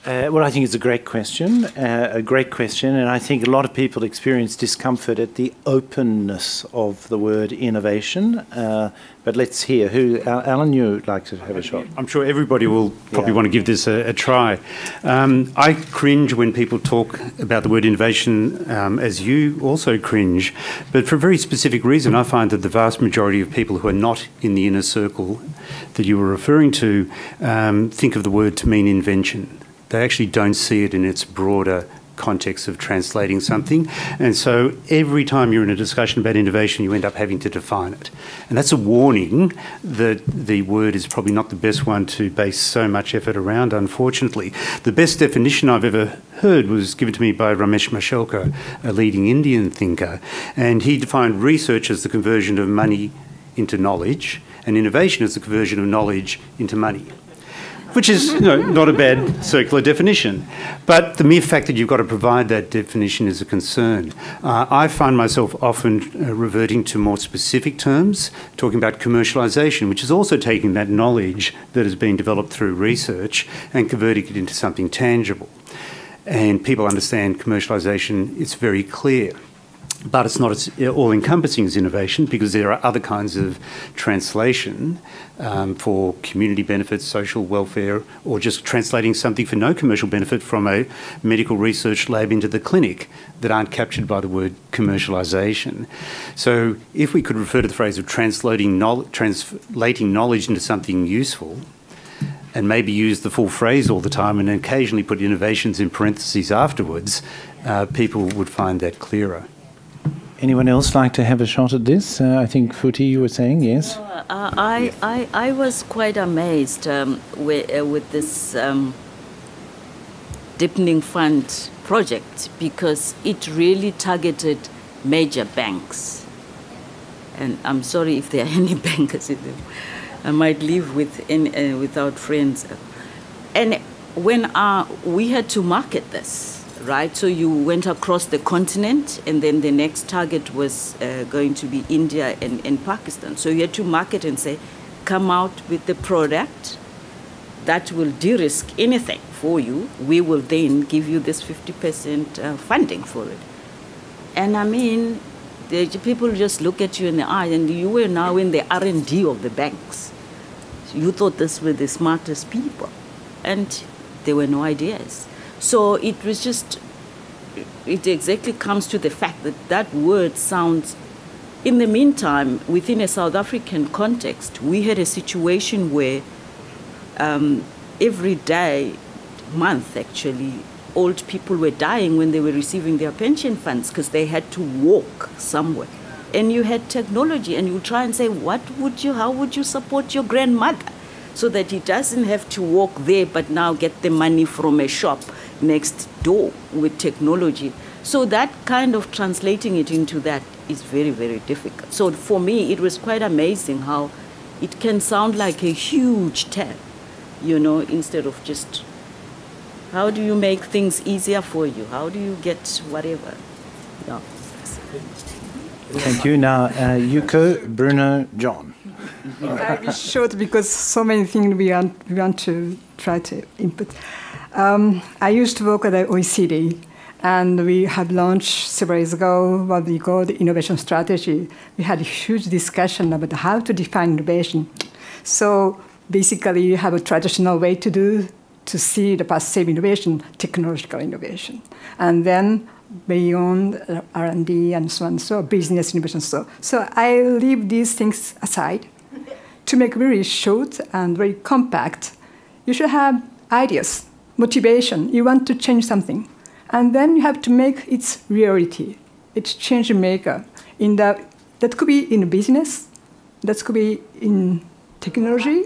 Speaker 2: Well, I think it's a great question, and I think a lot of people experience discomfort at the openness of the word innovation. But let's hear Alan, you'd like to have a shot.
Speaker 5: I'm sure everybody will probably want to give this a try. I cringe when people talk about the word innovation, as you also cringe, but for a very specific reason. I find that the vast majority of people who are not in the inner circle that you were referring to think of the word to mean invention. They actually don't see it in its broader context of translating something. And so every time you're in a discussion about innovation, you end up having to define it. And that's a warning that the word is probably not the best one to base so much effort around, unfortunately. The best definition I've ever heard was given to me by Ramesh Mashelkar, a leading Indian thinker. And he defined research as the conversion of money into knowledge, and innovation as the conversion of knowledge into money, which is not a bad circular definition. But the mere fact that you've got to provide that definition is a concern. I find myself often reverting to more specific terms, talking about commercialisation, which is also taking that knowledge that has been developed through research and converting it into something tangible. And people understand commercialisation, it's very clear. But it's not as all-encompassing as innovation, because there are other kinds of translation for community benefits, social welfare, or just translating something for no commercial benefit from a medical research lab into the clinic that aren't captured by the word commercialisation. So if we could refer to the phrase of translating knowledge into something useful, and maybe use the full phrase all the time and occasionally put innovations in parentheses afterwards, people would find that clearer.
Speaker 2: Anyone else like to have a shot at this? I think Futhi, you were saying, yes?
Speaker 7: I was quite amazed with this deepening fund project, because it really targeted major banks. And I'm sorry if there are any bankers in them. I might live without friends. And when we had to market this, right? So you went across the continent, and then the next target was going to be India and Pakistan. So you had to market and say, come out with the product that will de-risk anything for you. We will then give you this 50% funding for it. And I mean, the people just look at you in the eye, and you were now in the R&D of the banks. You thought this were the smartest people, and there were no ideas. So it was just, it exactly comes to the fact that that word sounds, in the meantime, within a South African context, we had a situation where every day, month actually, old people were dying when they were receiving their pension funds because they had to walk somewhere. And you had technology, and you try and say, how would you support your grandmother? so that he doesn't have to walk there but now get the money from a shop next door with technology. So that kind of translating it into that is very, very difficult. So for me, it was quite amazing how it can sound like a huge tab, you know, instead of just how do you make things easier for you? How do you get whatever? Yeah.
Speaker 2: Thank you. Now, Yuko, Bruno, John.
Speaker 4: I'll be short because so many things we want to try to input. I used to work at the OECD, and we have launched several years ago what we call the innovation strategy. We had a huge discussion about how to define innovation. So basically, you have a traditional way to see the passive innovation, technological innovation, and then beyond R&D and so on, so business innovation. So I leave these things aside to make very short and very compact. You should have ideas, motivation. You want to change something, and then you have to make it reality. It's change maker. That could be in business, that could be in technology,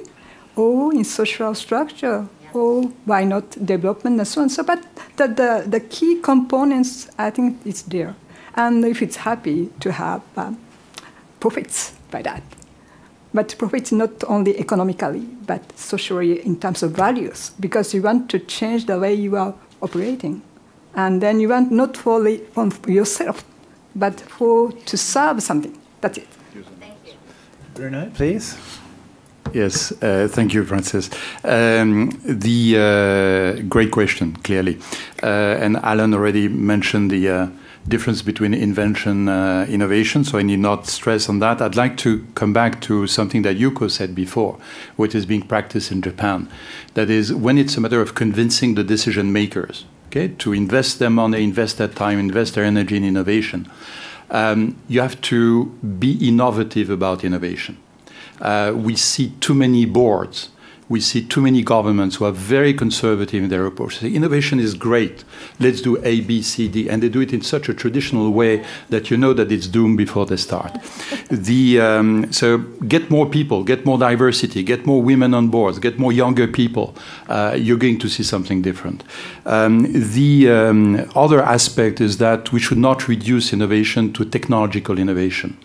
Speaker 4: or in social structure, or why not development and so on. So, but the key components, I think, it's there. And if it's happy to have profits by that. But profits not only economically, but socially in terms of values, because you want to change the way you are operating. And then you want not for yourself, but to serve something. That's it.
Speaker 2: Thank you. Bruno, please.
Speaker 3: Yes, thank you, Francis. Great question, clearly. And Alan already mentioned the difference between invention and innovation, so I need not stress on that. I'd like to come back to something that Yuko said before, which is being practiced in Japan. That is, when it's a matter of convincing the decision makers, okay, to invest their money, invest their time, invest their energy in innovation, you have to be innovative about innovation. We see too many boards, we see too many governments who are very conservative in their approach. They say, innovation is great, let's do A, B, C, D, and they do it in such a traditional way that you know that it's doomed before they start. So get more people, get more diversity, get more women on boards, get more younger people. You're going to see something different. The other aspect is that we should not reduce innovation to technological innovation.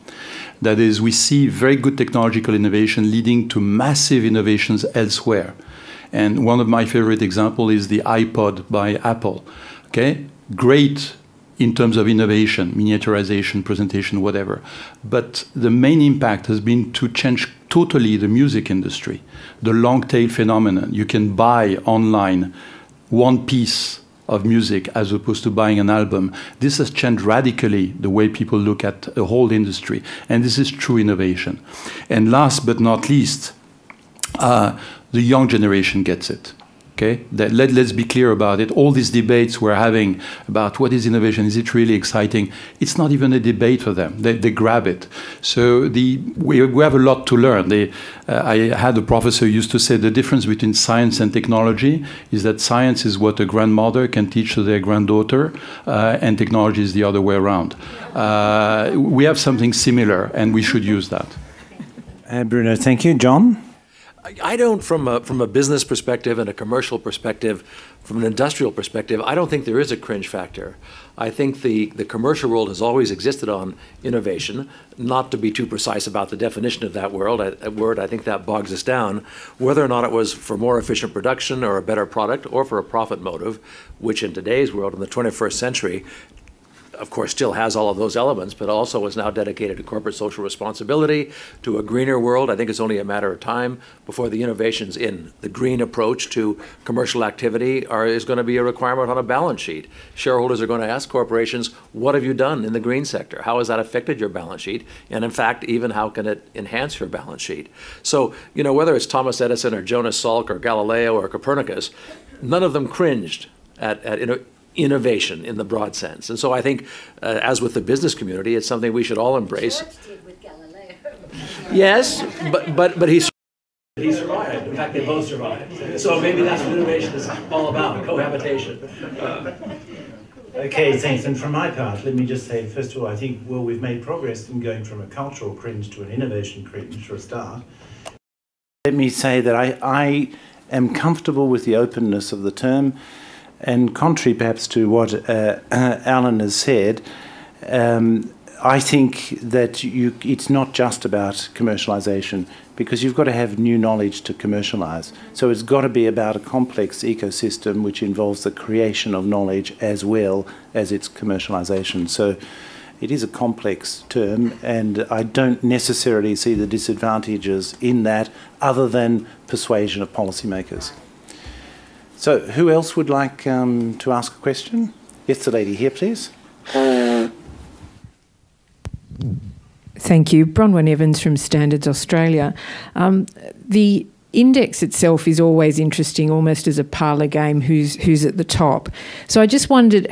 Speaker 3: That is, we see very good technological innovation leading to massive innovations elsewhere. And one of my favorite examples is the iPod by Apple. Okay, great in terms of innovation, miniaturization, presentation, whatever. But the main impact has been to change totally the music industry, the long tail phenomenon. You can buy online one piece of music as opposed to buying an album. This has changed radically the way people look at a whole industry. And this is true innovation. And last but not least, the young generation gets it. Okay? Let's be clear about it. All these debates we're having about what is innovation, is it really exciting? It's not even a debate for them. They grab it. So we have a lot to learn. I had a professor who used to say the difference between science and technology is that science is what a grandmother can teach to their granddaughter, and technology is the other way around. We have something similar, and we should use that.
Speaker 2: Bruno, thank you. John?
Speaker 6: I don't, from a business perspective and a commercial perspective, from an industrial perspective, I don't think there is a cringe factor. I think the commercial world has always existed on innovation. Not to be too precise about the definition of that word, I think that bogs us down. Whether or not it was for more efficient production or a better product or for a profit motive, which in today's world, in the 21st century, of course, still has all of those elements, but also is now dedicated to corporate social responsibility, to a greener world. I think it's only a matter of time before the innovations in the green approach to commercial activity is going to be a requirement on a balance sheet. Shareholders are going to ask corporations, what have you done in the green sector? How has that affected your balance sheet? And in fact, even how can it enhance your balance sheet? So, you know, whether it's Thomas Edison or Jonas Salk or Galileo or Copernicus, none of them cringed at innovation in the broad sense. And so I think, as with the business community, it's something we should all embrace.
Speaker 8: With Galileo.
Speaker 6: Yes, but he survived. In fact, they both survived. So maybe that's what innovation is all about, cohabitation.
Speaker 2: Okay, thanks. And from my part, let me just say, first of all, I think, well, we've made progress in going from a cultural cringe to an innovation cringe for a start. Let me say that I am comfortable with the openness of the term, and contrary perhaps to what Alan has said, I think that it's not just about commercialisation, because you've got to have new knowledge to commercialise. So it's got to be about a complex ecosystem which involves the creation of knowledge as well as its commercialisation. So it is a complex term, and I don't necessarily see the disadvantages in that other than persuasion of policymakers. So who else would like to ask a question? Yes, the lady here, please.
Speaker 9: Thank you. Bronwyn Evans from Standards Australia. The index itself is always interesting, almost as a parlour game, who's at the top. So I just wondered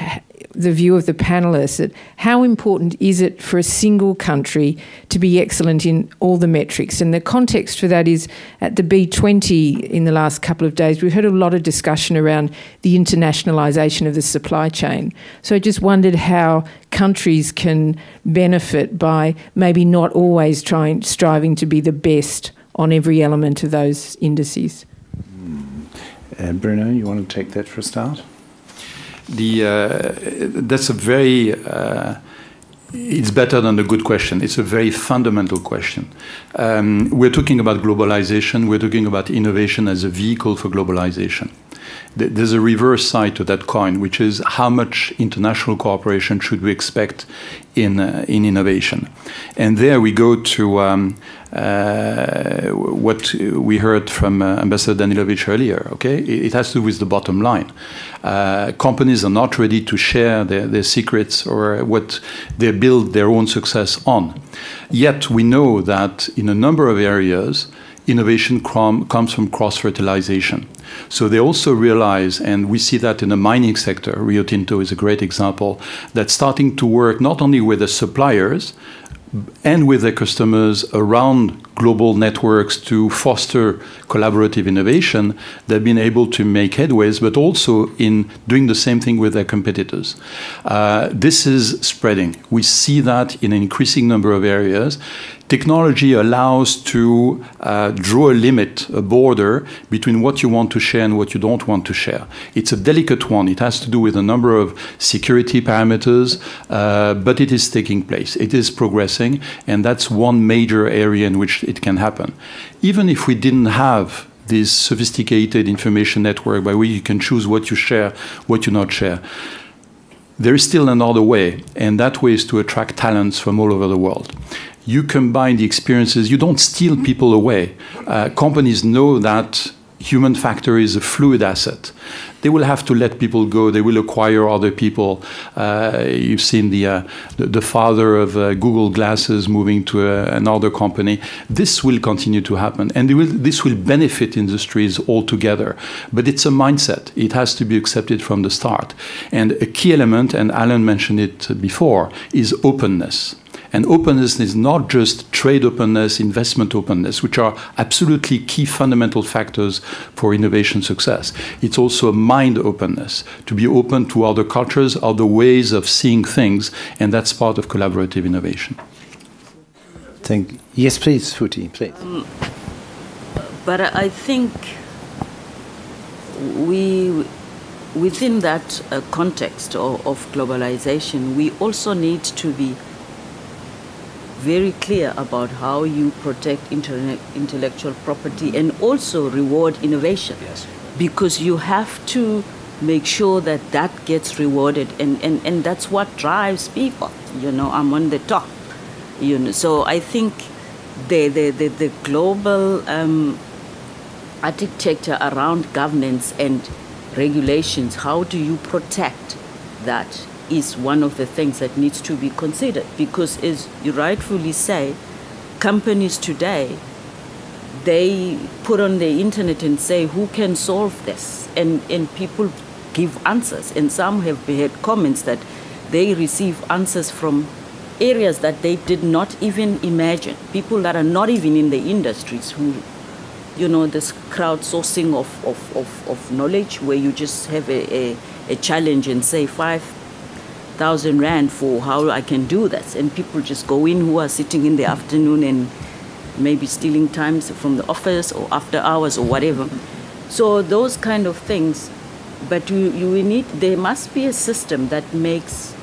Speaker 9: the view of the panellists at how important is it for a single country to be excellent in all the metrics? And the context for that is at the B20 in the last couple of days, we've heard a lot of discussion around the internationalisation of the supply chain. So I just wondered how countries can benefit by maybe not always striving to be the best on every element of those indices.
Speaker 2: Bruno, you want to take that for a start?
Speaker 3: That's a very, it's better than a good question. It's a very fundamental question. We're talking about globalization. We're talking about innovation as a vehicle for globalization. There's a reverse side to that coin, which is how much international cooperation should we expect in innovation. And there we go to what we heard from Ambassador Danilovich earlier. Okay, it has to do with the bottom line. Companies are not ready to share their secrets or what they build their own success on. Yet we know that in a number of areas, innovation comes from cross-fertilization. So they also realize, and we see that in the mining sector, Rio Tinto is a great example, that starting to work not only with the suppliers and with their customers around global networks to foster collaborative innovation, they've been able to make headways, but also in doing the same thing with their competitors. This is spreading. We see that in an increasing number of areas. Technology allows to draw a limit, a border between what you want to share and what you don't want to share. It's a delicate one. It has to do with a number of security parameters, but it is taking place. It is progressing, and that's one major area in which it can happen. Even if we didn't have this sophisticated information network by which you can choose what you share, what you not share, there is still another way, and that way is to attract talents from all over the world. You combine the experiences, you don't steal people away. Companies know that human factor is a fluid asset. They will have to let people go. They will acquire other people. You've seen the father of Google Glasses moving to another company. This will continue to happen, and this will benefit industries altogether. But it's a mindset. It has to be accepted from the start. And a key element, and Alan mentioned it before, is openness. And openness is not just trade openness, investment openness, which are absolutely key fundamental factors for innovation success. It's also a mind openness, to be open to other cultures, other ways of seeing things, and that's part of collaborative innovation.
Speaker 2: Yes, please, Futhi, please.
Speaker 7: But I think within that context of globalization, we also need to be very clear about how you protect intellectual property and also reward innovation.
Speaker 6: Yes.
Speaker 7: Because you have to make sure that that gets rewarded, and that's what drives people. You know, I'm on the top. You know, so I think the global architecture around governance and regulations, how do you protect that, is one of the things that needs to be considered. Because as you rightfully say, companies today, they put on the internet and say, who can solve this? And people give answers. And some have had comments that they receive answers from areas that they did not even imagine. People that are not even in the industries who, you know, this crowdsourcing of knowledge, where you just have a challenge and say 5,000 Rand for how I can do this. And people just go in who are sitting in the afternoon and maybe stealing times from the office or after hours or whatever. So those kind of things, but there must be a system that makes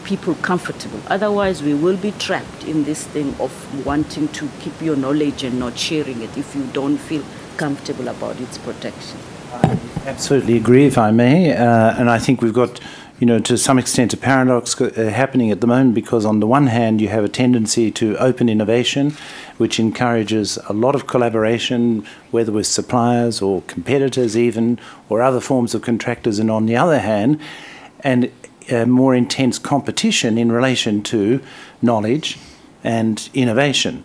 Speaker 7: people comfortable. Otherwise, we will be trapped in this thing of wanting to keep your knowledge and not sharing it if you don't feel comfortable about its protection.
Speaker 2: I absolutely agree, if I may, and I think we've got, to some extent a paradox happening at the moment, because on the one hand you have a tendency to open innovation, which encourages a lot of collaboration, whether with suppliers or competitors even, or other forms of contractors, and on the other hand, and more intense competition in relation to knowledge and innovation.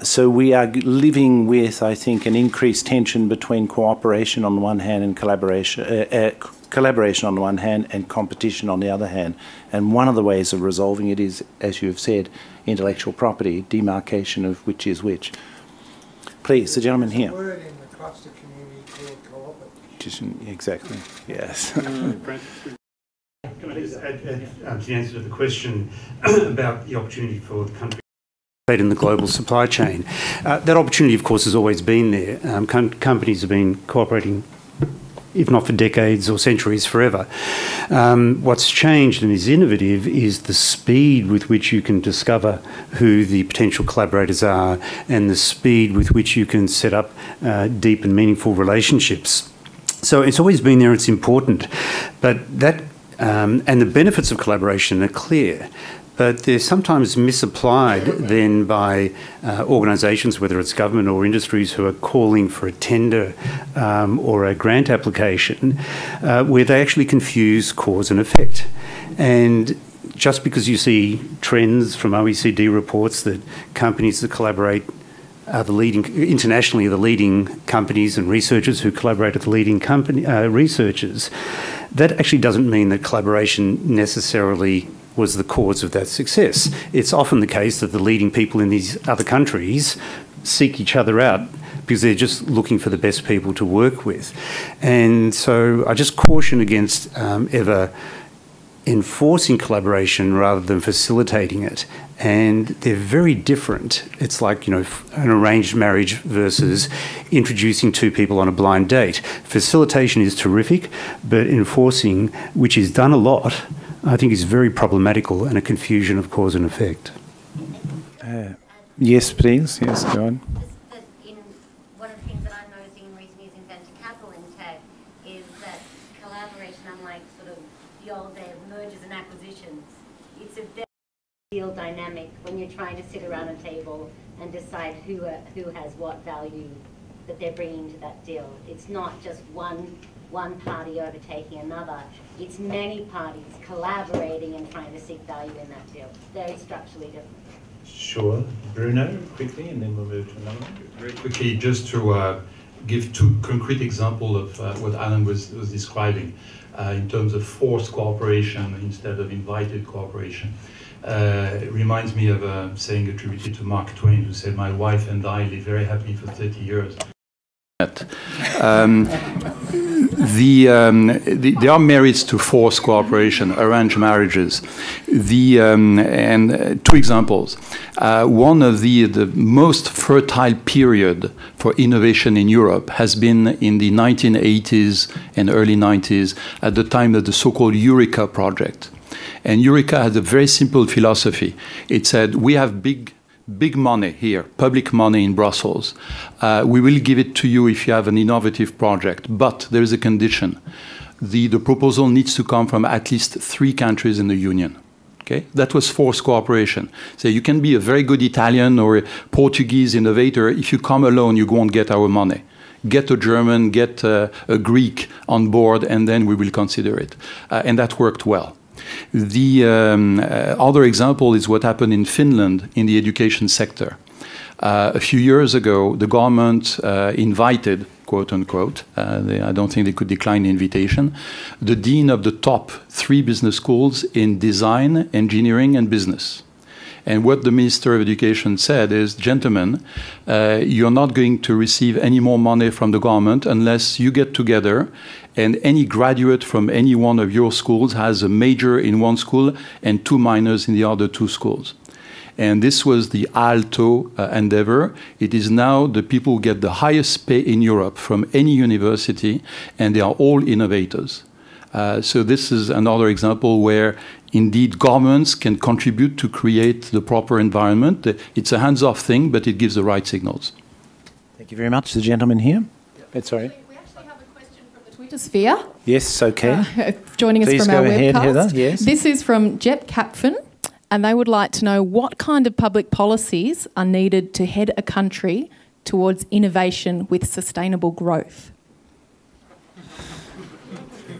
Speaker 2: So we are living with, I think, an increased tension between cooperation on the one hand and collaboration on the one hand and competition on the other hand. And one of the ways of resolving it is, as you have said, intellectual property, demarcation of which is which. Please, the gentleman here.
Speaker 10: There's a word in the cluster community called coopetition.
Speaker 2: Exactly, yes.
Speaker 5: Can I just add to the answer to the question about the opportunity for the country in the global supply chain? That opportunity, of course, has always been there. Companies have been cooperating, if not for decades or centuries, forever. What's changed and is innovative is the speed with which you can discover who the potential collaborators are, and the speed with which you can set up deep and meaningful relationships. So it's always been there, it's important. But that, and the benefits of collaboration are clear. But they're sometimes misapplied then by organisations, whether it's government or industries, who are calling for a tender or a grant application, where they actually confuse cause and effect. And just because you see trends from OECD reports that companies that collaborate are the leading, internationally, the leading companies and researchers who collaborate at the leading researchers, that actually doesn't mean that collaboration necessarily was the cause of that success. It's often the case that the leading people in these other countries seek each other out because they're just looking for the best people to work with. And so I just caution against ever enforcing collaboration rather than facilitating it. And they're very different. It's like, an arranged marriage versus introducing two people on a blind date. Facilitation is terrific, but enforcing, which is done a lot, I think is very problematical and a confusion of cause and effect.
Speaker 2: Yes, please. Yes, go on.
Speaker 11: One of the things that I'm noticing in recent years in venture capital and tech is that collaboration, unlike sort of the old day of mergers and acquisitions, it's a very deal dynamic when you're trying to sit around a table and decide who has what value that they're bringing to that deal. It's not just one party overtaking another. It's many parties collaborating and trying to seek value in that deal. Very structurally different.
Speaker 2: Sure. Bruno, quickly, and then we'll move to another one.
Speaker 12: Very quickly, just to give two concrete examples of what Alan was describing in terms of forced cooperation instead of invited cooperation. It reminds me of a saying attributed to Mark Twain, who said, "My wife and I live very happily for 30 years."
Speaker 3: There are merits to forced cooperation, arranged marriages. And two examples. One of the most fertile period for innovation in Europe has been in the 1980s and early 90s at the time of the so-called Eureka project. And Eureka had a very simple philosophy. It said, we have big money here, public money in Brussels. We will give it to you if you have an innovative project, but there is a condition. The proposal needs to come from at least 3 countries in the Union. Okay? That was forced cooperation. So you can be a very good Italian or a Portuguese innovator. If you come alone, you won't get our money. Get a German, get a Greek on board, and then we will consider it. And that worked well. The other example is what happened in Finland in the education sector. A few years ago, the government invited, quote unquote, I don't think they could decline the invitation, the dean of the top 3 business schools in design, engineering, and business. And what the Minister of Education said is, gentlemen, you're not going to receive any more money from the government unless you get together and any graduate from any one of your schools has a major in one school and 2 minors in the other 2 schools. And this was the ALTO endeavor. It is now the people who get the highest pay in Europe from any university, and they are all innovators. So this is another example where indeed governments can contribute to create the proper environment. It's a hands-off thing, but it gives the right signals.
Speaker 2: Thank you very much. The gentleman here. Sorry.
Speaker 13: We actually have a question from the Twitter sphere.
Speaker 2: Yes, okay.
Speaker 13: Joining us
Speaker 2: Please
Speaker 13: from our
Speaker 2: go ahead,
Speaker 13: webcast.
Speaker 2: Heather. Yes.
Speaker 13: This is from Jep Capfin, and they would like to know what kind of public policies are needed to head a country towards innovation with sustainable growth.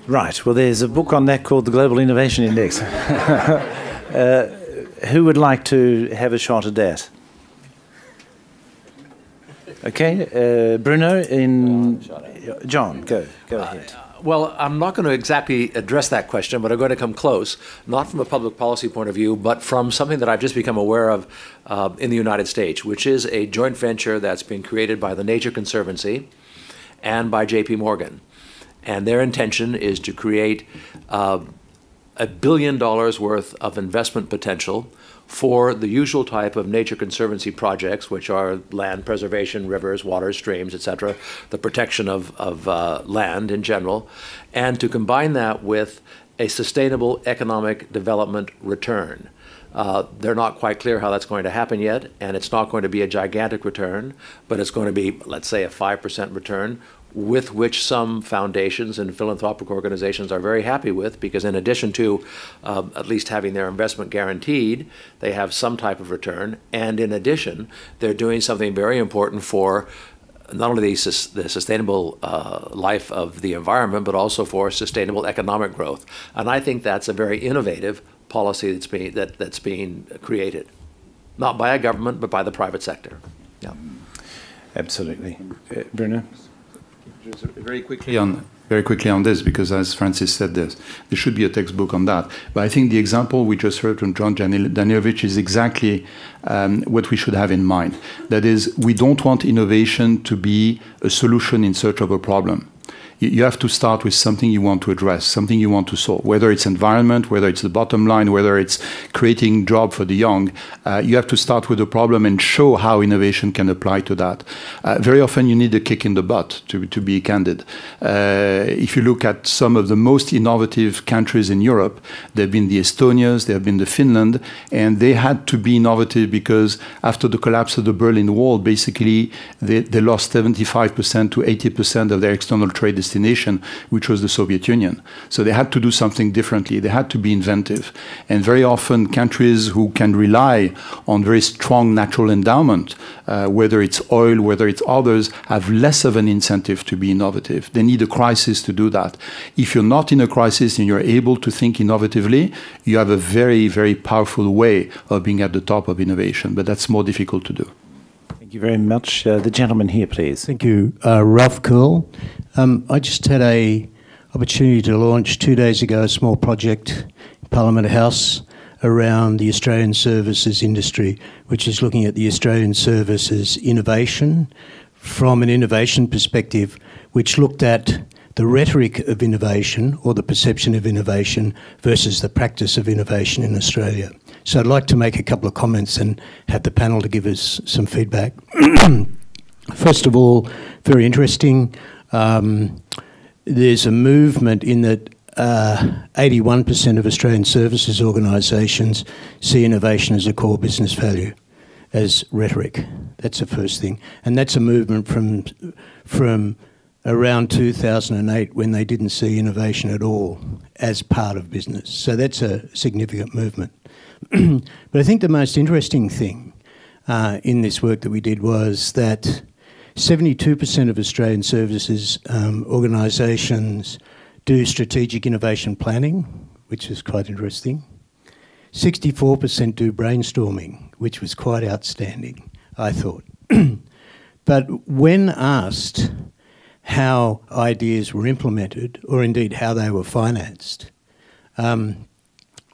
Speaker 2: Right. Well, there's a book on that called the Global Innovation Index. Who would like to have a shot at that? Okay. Bruno, John, go ahead.
Speaker 6: Well, I'm not going to exactly address that question, but I'm going to come close, not from a public policy point of view, but from something that I've just become aware of in the United States, which is a joint venture that's been created by the Nature Conservancy and by JP Morgan. And their intention is to create $1 billion worth of investment potential for the usual type of nature conservancy projects, which are land preservation, rivers, waters, streams, etc., the protection of land in general, and to combine that with a sustainable economic development return. They're not quite clear how that's going to happen yet, and it's not going to be a gigantic return, but it's going to be, let's say, a 5% return, with which some foundations and philanthropic organizations are very happy with, because in addition to at least having their investment guaranteed, they have some type of return, and in addition, they're doing something very important for not only the sustainable life of the environment, but also for sustainable economic growth. And I think that's a very innovative policy that's being created, not by a government, but by the private sector. Yeah,
Speaker 2: absolutely. Bruno?
Speaker 3: Very quickly on this, because as Francis said, there should be a textbook on that. But I think the example we just heard from John Danilovich is exactly what we should have in mind. That is, we don't want innovation to be a solution in search of a problem. You have to start with something you want to address, something you want to solve, whether it's environment, whether it's the bottom line, whether it's creating job for the young. You have to start with the problem and show how innovation can apply to that. Very often you need a kick in the butt, to be candid. If you look at some of the most innovative countries in Europe, there have been the Estonias, there have been the Finland, and they had to be innovative because after the collapse of the Berlin Wall, basically they lost 75% to 80% of their external trade destination, which was the Soviet Union. So they had to do something differently. They had to be inventive. And very often countries who can rely on very strong natural endowment, whether it's oil, whether it's others, have less of an incentive to be innovative. They need a crisis to do that. If you're not in a crisis and you're able to think innovatively, you have a very, very powerful way of being at the top of innovation. But that's more difficult to do.
Speaker 2: Thank you very much. The gentleman here, please.
Speaker 14: Thank you. Ralph Cool. I just had an opportunity to launch 2 days ago a small project in Parliament House around the Australian services industry, which is looking at the Australian services innovation from an innovation perspective, which looked at the rhetoric of innovation or the perception of innovation versus the practice of innovation in Australia. So I'd like to make a couple of comments and have the panel to give us some feedback. First of all, very interesting. There's a movement in that 81% of Australian services organisations see innovation as a core business value, as rhetoric. That's the first thing. And that's a movement from around 2008 when they didn't see innovation at all as part of business. So that's a significant movement. But I think the most interesting thing in this work that we did was that 72% of Australian services organisations do strategic innovation planning, which is quite interesting. 64% do brainstorming, which was quite outstanding, I thought. But when asked how ideas were implemented, or indeed how they were financed,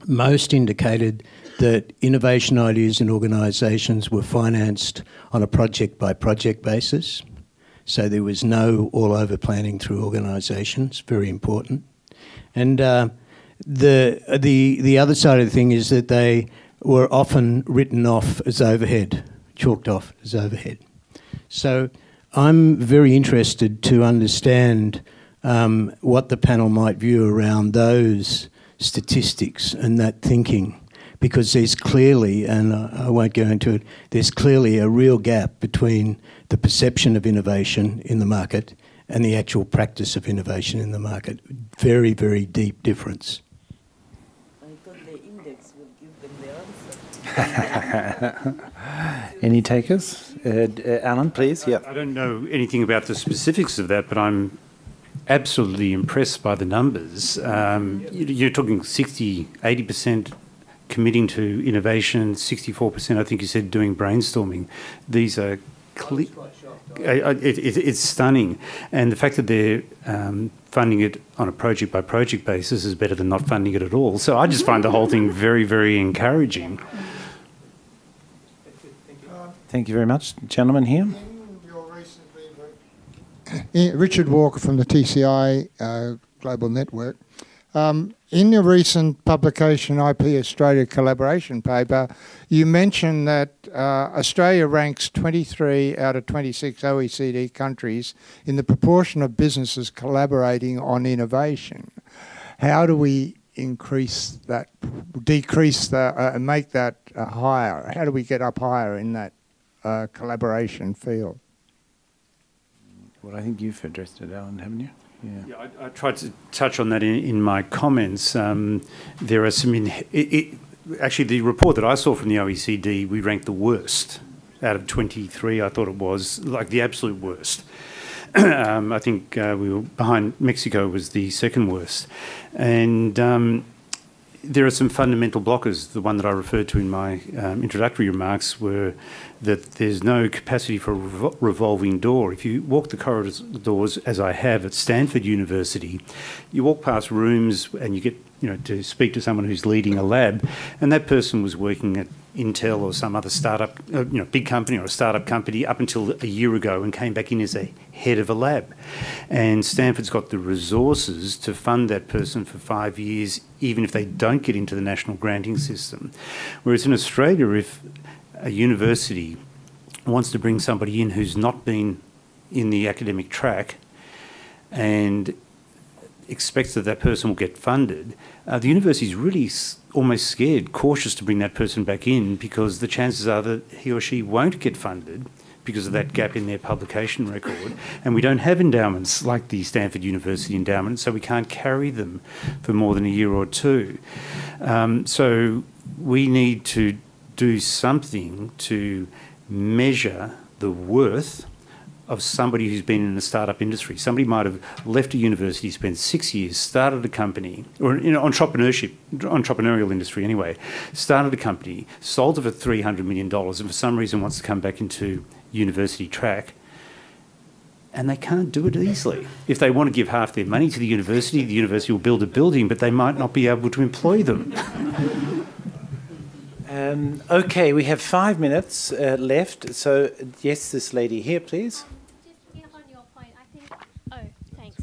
Speaker 14: most indicated that innovation ideas in organisations were financed on a project-by-project basis. So there was no all-over planning through organisations, very important. And the other side of the thing is that they were often written off as overhead, chalked off as overhead. So I'm very interested to understand what the panel might view around those statistics and that thinking, because there's clearly, and I won't go into it, there's clearly a real gap between the perception of innovation in the market and the actual practice of innovation in the market. Very, very deep difference.
Speaker 7: I thought the index would give them the answer.
Speaker 2: Any takers? Alan, please. Yeah.
Speaker 5: I don't know anything about the specifics of that, but I'm absolutely impressed by the numbers. You're talking 60, 80% committing to innovation, 64%, I think you said, doing brainstorming. These are it's stunning. And the fact that they're funding it on a project-by-project basis is better than not funding it at all. So I just find the whole thing very, very encouraging.
Speaker 2: Thank you very much. Gentleman here.
Speaker 10: Richard Walker from the TCI Global Network. In your recent publication, IP Australia collaboration paper, you mentioned that Australia ranks 23 out of 26 OECD countries in the proportion of businesses collaborating on innovation. How do we increase that, decrease that, and make that higher? How do we get up higher in that collaboration field?
Speaker 2: Well, I think you've addressed it, Alan, haven't you?
Speaker 5: Yeah, I tried to touch on that in my comments. There are some... actually, the report that I saw from the OECD, we ranked the worst out of 23, I thought it was, like the absolute worst. I think we were behind Mexico was the second worst. And there are some fundamental blockers. The one that I referred to in my introductory remarks were that there's no capacity for a revolving door. If you walk the corridors, as I have at Stanford University, you walk past rooms and you get to speak to someone who's leading a lab, and that person was working at Intel or some other startup, big company or a startup company up until a year ago and came back in as a head of a lab. And Stanford's got the resources to fund that person for 5 years, even if they don't get into the national granting system. Whereas in Australia, if a university wants to bring somebody in who's not been in the academic track and expects that that person will get funded, the university is really almost scared, cautious to bring that person back in, because the chances are that he or she won't get funded because of that gap in their publication record. And we don't have endowments like the Stanford University endowment, so we can't carry them for more than a year or two. So we need to do something to measure the worth of somebody who's been in the startup industry. Somebody might have left a university, spent 6 years, started a company, or entrepreneurial industry anyway, started a company, sold it for $300 million, and for some reason wants to come back into university track, and they can't do it easily. If they want to give half their money to the university will build a building, but they might not be able to employ them.
Speaker 2: Okay, we have 5 minutes left. So, yes, this lady here, please.
Speaker 15: Just picking up on your point, I think... Oh, thanks.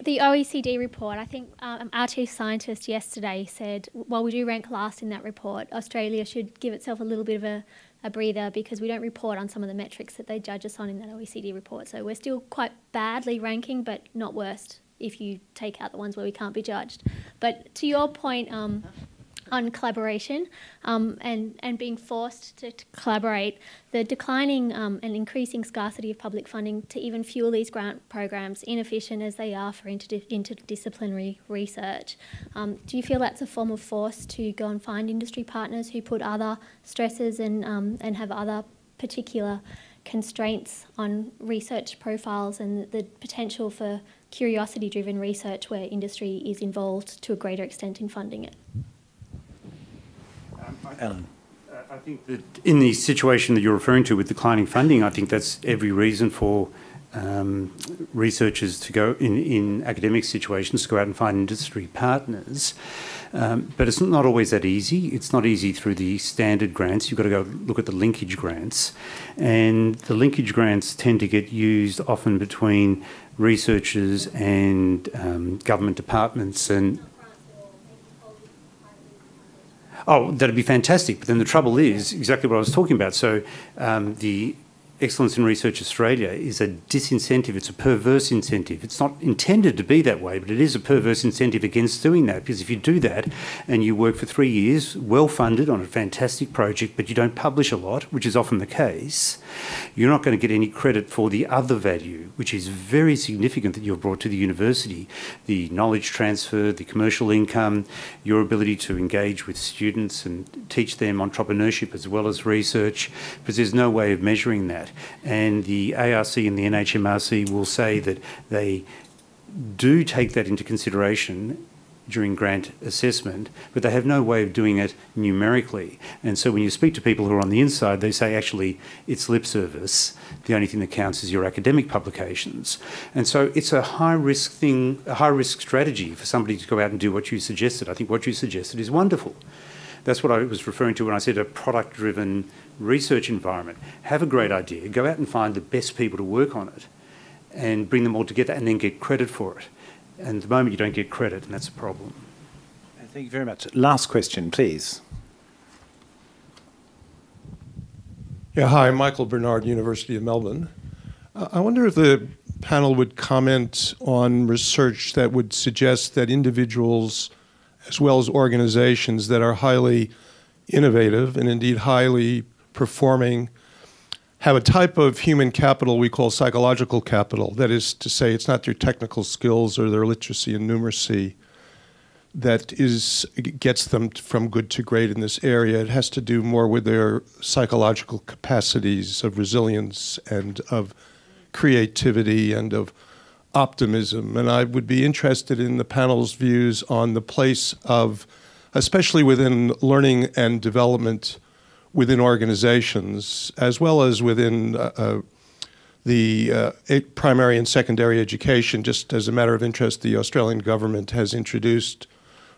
Speaker 15: The OECD report, I think our chief scientist yesterday said, while we do rank last in that report, Australia should give itself a little bit of a breather, because we don't report on some of the metrics that they judge us on in that OECD report. So we're still quite badly ranking, but not worst if you take out the ones where we can't be judged. But to your point... on collaboration and being forced to collaborate, the declining and increasing scarcity of public funding to even fuel these grant programs, inefficient as they are for interdisciplinary research. Do you feel that's a form of force to go and find industry partners who put other stresses and have other particular constraints on research profiles, and the potential for curiosity-driven research where industry is involved to a greater extent in funding it?
Speaker 2: Alan.
Speaker 5: I think that in the situation that you're referring to with declining funding, I think that's every reason for researchers to go in academic situations to go out and find industry partners. But it's not always that easy. It's not easy through the standard grants. You've got to go look at the linkage grants. And the linkage grants tend to get used often between researchers and government departments. And Oh, that'd be fantastic. But then the trouble is exactly what I was talking about. So the Excellence in Research Australia is a disincentive. It's a perverse incentive. It's not intended to be that way, but it is a perverse incentive against doing that, because if you do that and you work for 3 years, well-funded on a fantastic project, but you don't publish a lot, which is often the case, you're not going to get any credit for the other value, which is very significant that you've brought to the university: the knowledge transfer, the commercial income, your ability to engage with students and teach them entrepreneurship as well as research, because there's no way of measuring that. And the ARC and the NHMRC will say that they do take that into consideration during grant assessment, but they have no way of doing it numerically. And so when you speak to people who are on the inside, they say, actually, it's lip service. The only thing that counts is your academic publications. And so it's a high-risk thing, a high-risk strategy for somebody to go out and do what you suggested. I think what you suggested is wonderful. That's what I was referring to when I said a product-driven research environment. Have a great idea, go out and find the best people to work on it and bring them all together and then get credit for it. And at the moment you don't get credit, and that's a problem.
Speaker 2: Thank you very much. Last question, please.
Speaker 16: Yeah, hi, Michael Bernard, University of Melbourne. I wonder if the panel would comment on research that would suggest that individuals as well as organizations that are highly innovative and indeed highly performing have a type of human capital we call psychological capital. That is to say, it's not their technical skills or their literacy and numeracy that gets them from good to great in this area. It has to do more with their psychological capacities of resilience and of creativity and of optimism. And I would be interested in the panel's views on the place of, especially within learning and development within organizations, as well as within the primary and secondary education. Just as a matter of interest, the Australian government has introduced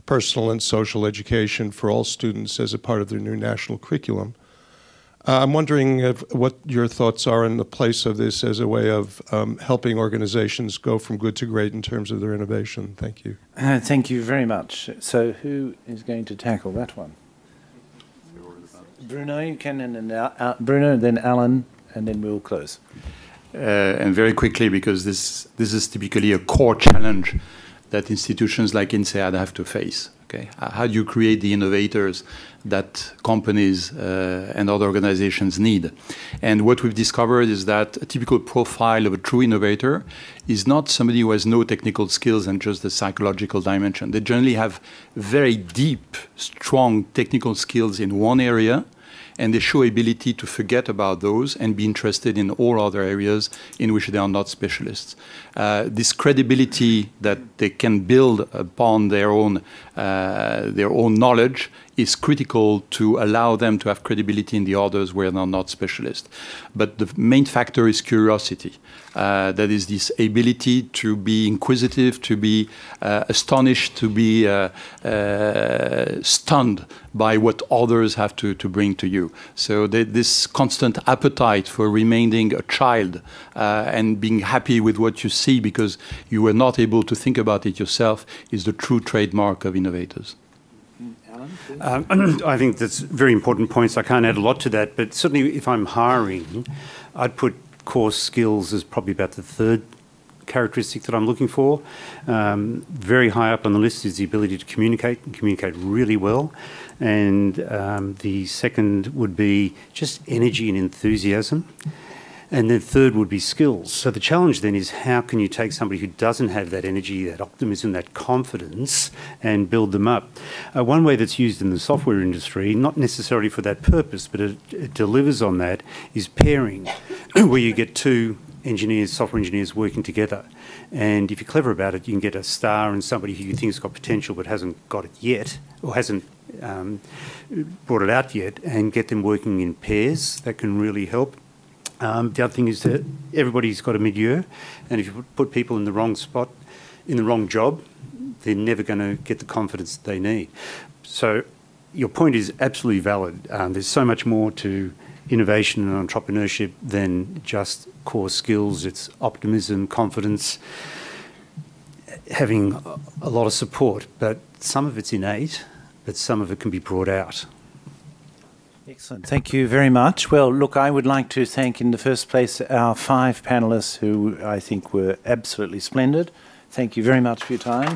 Speaker 16: personal and social education for all students as a part of their new national curriculum. I'm wondering what your thoughts are on the place of this as a way of helping organizations go from good to great in terms of their innovation. Thank you.
Speaker 2: Thank you very much. So who is going to tackle that one? Bruno, you can, and then Bruno, then Alan, and then we'll close.
Speaker 3: And very quickly, because this is typically a core challenge that institutions like INSEAD have to face. Okay, how do you create the innovators that companies and other organizations need? And what we've discovered is that a typical profile of a true innovator is not somebody who has no technical skills and just the psychological dimension. They generally have very deep, strong technical skills in one area, and they show ability to forget about those and be interested in all other areas in which they are not specialists. This credibility that they can build upon their own knowledge is critical to allow them to have credibility in the others where they're not specialists. But the main factor is curiosity. That is this ability to be inquisitive, to be astonished, to be stunned by what others have to bring to you. So this constant appetite for remaining a child and being happy with what you see because you were not able to think about it yourself is the true trademark of innovators.
Speaker 5: I think that's very important points. I can't add a lot to that, but certainly if I'm hiring, I'd put core skills as probably about the third characteristic that I'm looking for. Very high up on the list is the ability to communicate and communicate really well. And the second would be just energy and enthusiasm. And then third would be skills. So the challenge then is how can you take somebody who doesn't have that energy, that optimism, that confidence, and build them up? One way that's used in the software industry, not necessarily for that purpose, but it delivers on that, is pairing, where you get two engineers, software engineers working together. And if you're clever about it, you can get a star and somebody who you think has got potential but hasn't got it yet, or hasn't brought it out yet, and get them working in pairs. That can really help. The other thing is that everybody's got a milieu, and if you put people in the wrong spot, in the wrong job, they're never going to get the confidence that they need. So your point is absolutely valid. There's so much more to innovation and entrepreneurship than just core skills. It's optimism, confidence, having a lot of support, but some of it's innate, that some of it can be brought out.
Speaker 2: Excellent. Thank you very much. Well, look, I would like to thank in the first place our 5 panellists who I think were absolutely splendid. Thank you very much for your time.